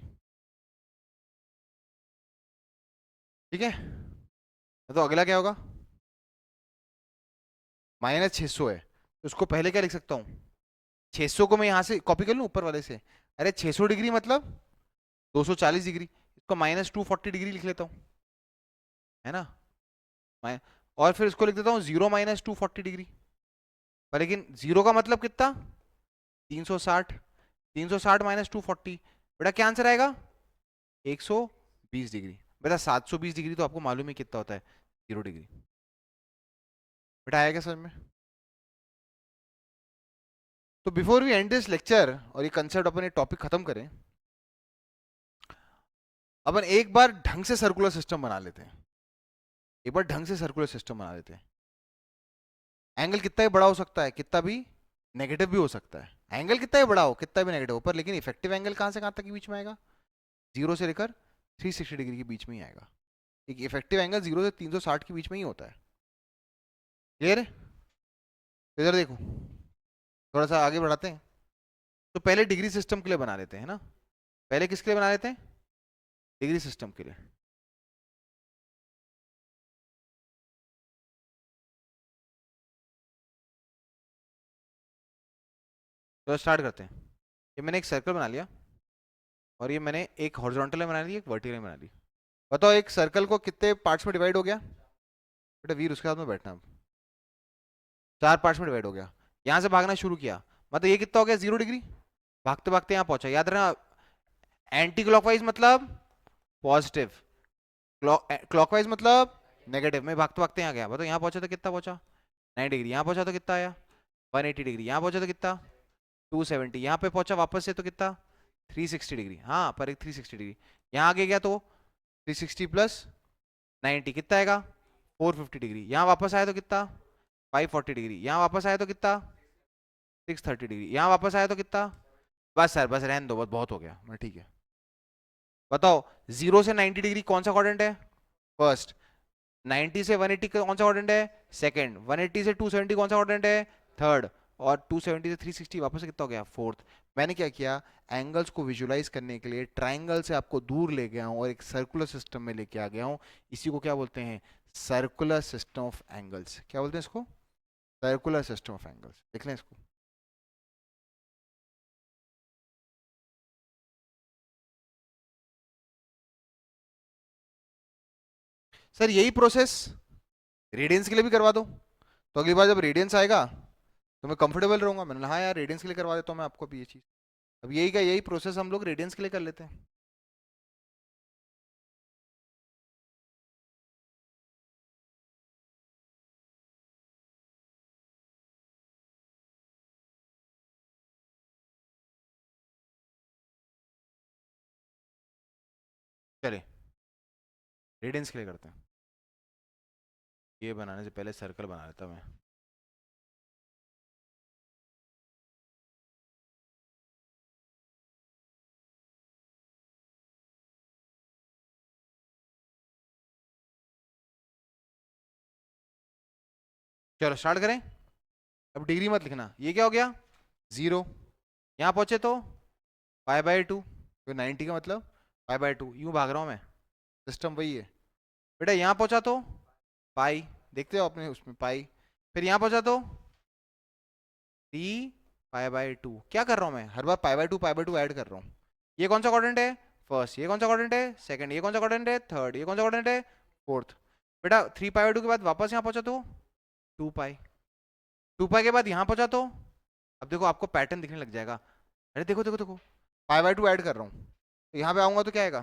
ठीक है, तो अगला क्या होगा? -600 है, तो उसको पहले क्या लिख सकता हूँ? 600 को मैं यहाँ से कॉपी कर लूँ ऊपर वाले से। अरे 600 डिग्री मतलब 240 डिग्री, इसको -240 डिग्री लिख लेता हूँ, है ना। और फिर इसको लिख देता हूँ 0 -240 डिग्री। पर लेकिन 0 का मतलब कितना? 360, 360 -240, बेटा क्या आंसर आएगा? 120 डिग्री। बेटा 720 डिग्री तो आपको मालूम है कितना होता है? 0 डिग्री। बेटा आया क्या समझ में? तो before we end this lecture और ये कंसेप्ट अपन ये टॉपिक खत्म करें, अपन एक बार ढंग से सर्कुलर सिस्टम बना लेते हैं। एक बार ढंग से सर्कुलर सिस्टम बना लेते हैं। एंगल कितना ही बड़ा हो सकता है, कितना भी नेगेटिव भी हो सकता है, एंगल कितना ही बड़ा हो, कितना भी नेगेटिव हो, पर लेकिन इफेक्टिव एंगल कहाँ से कहाँ तक के बीच में आएगा, 0 से लेकर 360 डिग्री के बीच में ही आएगा। एक इफेक्टिव एंगल 0 से 360 के बीच में ही होता है। क्लियर है? तो इधर देखो, थोड़ा सा आगे बढ़ाते हैं। तो पहले डिग्री सिस्टम के लिए बना लेते हैं ना, पहले किसके लिए बना लेते हैं, डिग्री सिस्टम के लिए। तो स्टार्ट करते हैं। ये मैंने एक सर्कल बना लिया, और ये मैंने एक हॉरिजॉन्टल में बना ली, एक वर्टिकल में बना ली। बताओ एक सर्कल को कितने पार्ट्स में डिवाइड हो गया बेटा, वीर उसके साथ में बैठना। 4 पार्ट्स में डिवाइड हो गया। यहाँ से भागना शुरू किया, मतलब ये कितना हो गया, 0 डिग्री। भागते भागते यहाँ पहुंचा, याद रखना, एंटी क्लॉकवाइज मतलब पॉजिटिव, क्लॉकवाइज मतलब नेगेटिव। मैं भागते भागते यहाँ गया, बताओ यहाँ पहुंचा तो कितना पहुंचा, 9 डिग्री। यहाँ पहुंचा तो कितना आया, 180 डिग्री। यहाँ पहुंचा तो कितना, 270। यहाँ पे पहुंचा वापस से तो कितना, 360 डिग्री। हाँ पर एक 360 डिग्री। यहाँ आगे गया तो 360 + 90 कितना आएगा, 450 डिग्री। यहाँ वापस आया तो कितना, 540 डिग्री। यहाँ वापस आया तो कितना, 630 डिग्री। यहाँ वापस आया तो कितना, बस सर बस रहने दो, बस बहुत हो गया। मैं ठीक है, बताओ 0 से 90 डिग्री कौन सा क्वाड्रेंट है, फर्स्ट। 90 से 180 कौन सा क्वाड्रेंट है, सेकंड। 180 से 270 कौन सा क्वाड्रेंट है, थर्ड। और 270 से 360 वापस से कितना हो गया, फोर्थ। मैंने क्या किया, एंगल्स को विजुलाइज करने के लिए ट्राइंगल से आपको दूर ले गया हूं और एक सर्कुलर सिस्टम में लेके आ गया हूं। इसी को क्या बोलते हैं, सर्कुलर सिस्टम ऑफ एंगल्स। क्या बोलते हैं इसको, सर्कुलर सिस्टम ऑफ एंगल्स। देख लें इसको। सर यही प्रोसेस रेडियंस के लिए भी करवा दो, तो अगली बार जब रेडियंस आएगा तो मैं कंफर्टेबल रहूंगा। मैंने कहा हाँ यार रेडियंस के लिए करवा देता हूँ मैं आपको भी ये चीज़। अब यही का यही प्रोसेस हम लोग रेडियंस के लिए कर लेते हैं। चलिए रेडियंस के लिए करते हैं। ये बनाने से पहले सर्कल बना लेता मैं। चलो स्टार्ट करें। अब डिग्री मत लिखना, ये क्या हो गया, 0। यहाँ पहुंचे तो π/2, तो 90 का मतलब π/2। यूं भाग रहा हूँ मैं, सिस्टम वही है। बेटा यहाँ पहुंचा तो पाई, देखते हो आपने उसमें पाई। फिर यहाँ पहुंचा तो 3π/2। क्या कर रहा हूँ मैं, हर बार π/2 ऐड कर रहा हूँ। ये कौन सा क्वाड्रेंट है, फर्स्ट। ये कौन सा क्वाड्रेंट है, सेकंड। ये कौन सा क्वाड्रेंट है, थर्ड। ये कौन सा क्वाड्रेंट है, फोर्थ। बेटा 3π/2 के बाद वापस यहाँ पहुंचा तो 2π। 2π के बाद यहाँ पहुंचा तो, अब देखो आपको पैटर्न दिखने लग जाएगा। अरे देखो देखो देखो, π/2 ऐड कर रहा हूँ, तो यहाँ पे आऊंगा तो क्या आएगा,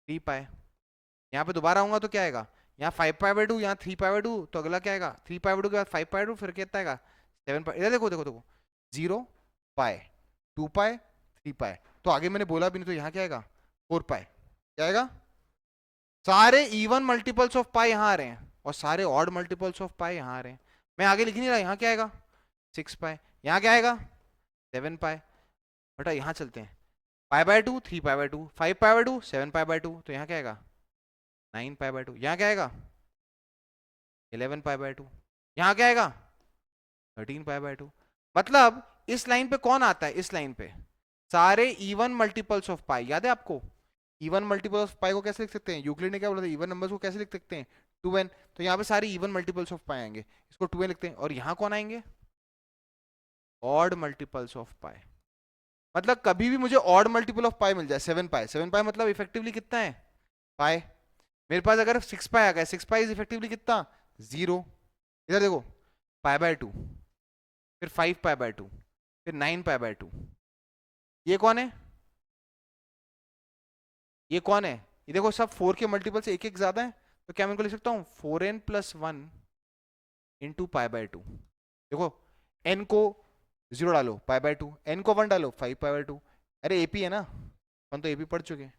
3π। यहाँ पे दोबारा आऊंगा तो क्या आएगा, यहाँ 5π/2, यहाँ 3π/2, तो अगला क्या आएगा, 3π/2 के बाद 5π/2, फिर कितना आएगा, 7π। इधर देखो देखो देखो, 0π, 2π, 3π। तो आगे मैंने बोला भी नहीं, तो यहाँ क्या आएगा, 4π। क्या आएगा, सारे इवन मल्टीपल्स ऑफ पाई यहाँ आ रहे हैं, और सारे ऑड मल्टीपल्स ऑफ पाई यहाँ आ रहे हैं। मैं आगे लिख नहीं रहा, यहाँ क्या आएगा, 6π। यहाँ क्या आएगा, 7π। बेटा यहाँ चलते हैं, π/2, 3π/2, 5π/2, 7π/2, तो यहाँ क्या आएगा, 9π/2। यहाँ क्या आएगा, 11π/2। यहाँ क्या आएगा, 13π/2। मतलब इस लाइन पे कौन आता है, इस लाइन पे सारे इवन मल्टीपल्स ऑफ पाई। याद है आपको, इवन मल्टीपल ऑफ पाई को कैसे लिख सकते हैं, यूक्लिड ने क्या बोला था, इवन नंबर्स को कैसे लिख सकते हैं, 2n। तो यहाँ पे सारे इवन मल्टीपल्स ऑफ पाई आएंगे, इसको 2n लिखते हैं। और यहाँ कौन आएंगे, ऑड मल्टीपल्स ऑफ पाई। मतलब कभी भी मुझे ऑड मल्टीपल ऑफ पाई मिल जाए, 7π। 7π मतलब इफेक्टिवली कितना है, पाई। मेरे पास अगर 6π आ गया, 6π इज इफेक्टिवली कितना, 0। इधर देखो, π/2, फिर 5π/2, फिर 9π/2। ये कौन है, ये कौन है, ये देखो सब 4 के मल्टीपल से एक एक ज्यादा है। तो क्या मैं इनको लिख सकता हूँ, 4n+1 इंटू π/2। देखो n को 0 डालो, π/2, n को 1 डालो, 5π/2। अरे एपी है ना, अपन तो एपी पढ़ चुके हैं।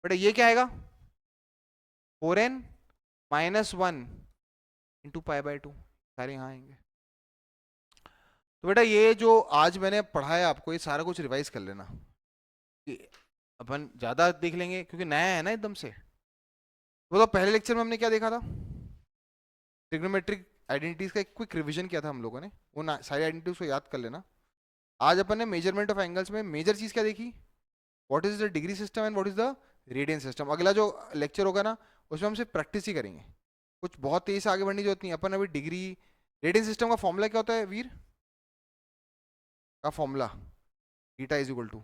बेटा ये क्या आएगा, 4n-1 इंटू π/2। सारे यहाँ आएंगे। तो बेटा ये जो आज मैंने पढ़ाया आपको, ये सारा कुछ रिवाइज कर लेना, कि अपन ज्यादा देख लेंगे क्योंकि नया है ना एकदम से। वो तो पहले लेक्चर में हमने क्या देखा था, ट्रिग्नोमेट्रिक आइडेंटिटीज का एक क्विक रिवीजन किया था हम लोगों ने, वो सारी आइडेंटिटीज को याद कर लेना। आज अपन ने मेजरमेंट ऑफ एंगल्स में मेजर चीज क्या देखी, what is the degree system and what is the radian system. अगला जो लेक्चर होगा ना उसमें हम सिर्फ प्रैक्टिस ही करेंगे, कुछ बहुत तेज से आगे बढ़ने की जरूरत नहीं। अपन अभी डिग्री रेडियन सिस्टम का फॉर्मूला क्या होता है वीर, का formula theta is equal to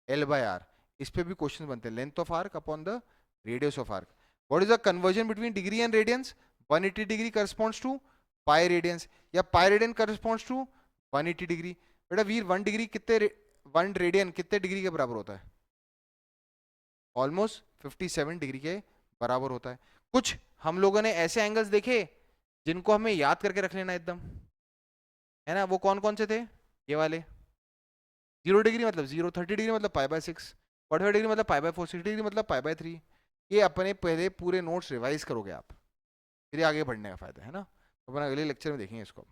l by r. इस पे भी क्वेश्चन बनते हैं, length of arc upon the radius of arc. What is the conversion between degree and radians, 180 degree corresponds to pi radians, या pi radian corresponds to 180 degree. बेटा वीर 1 डिग्री कितने 1 रेडियन कितने डिग्री के बराबर होता है, ऑलमोस्ट 57 डिग्री के बराबर होता है। कुछ हम लोगों ने ऐसे एंगल्स देखे जिनको हमें याद करके रख लेना एकदम, है ना। वो कौन कौन से थे, ये वाले 0 डिग्री मतलब 0, 30 डिग्री मतलब पाई बाय 6, 45 डिग्री मतलब पाई बाय 4, 60 डिग्री मतलब पाई बाय 3। ये अपने पहले पूरे नोट्स रिवाइज करोगे आप, फिर आगे बढ़ने का फायदा है ना। तो अपन अगले लेक्चर में देखेंगे इसको।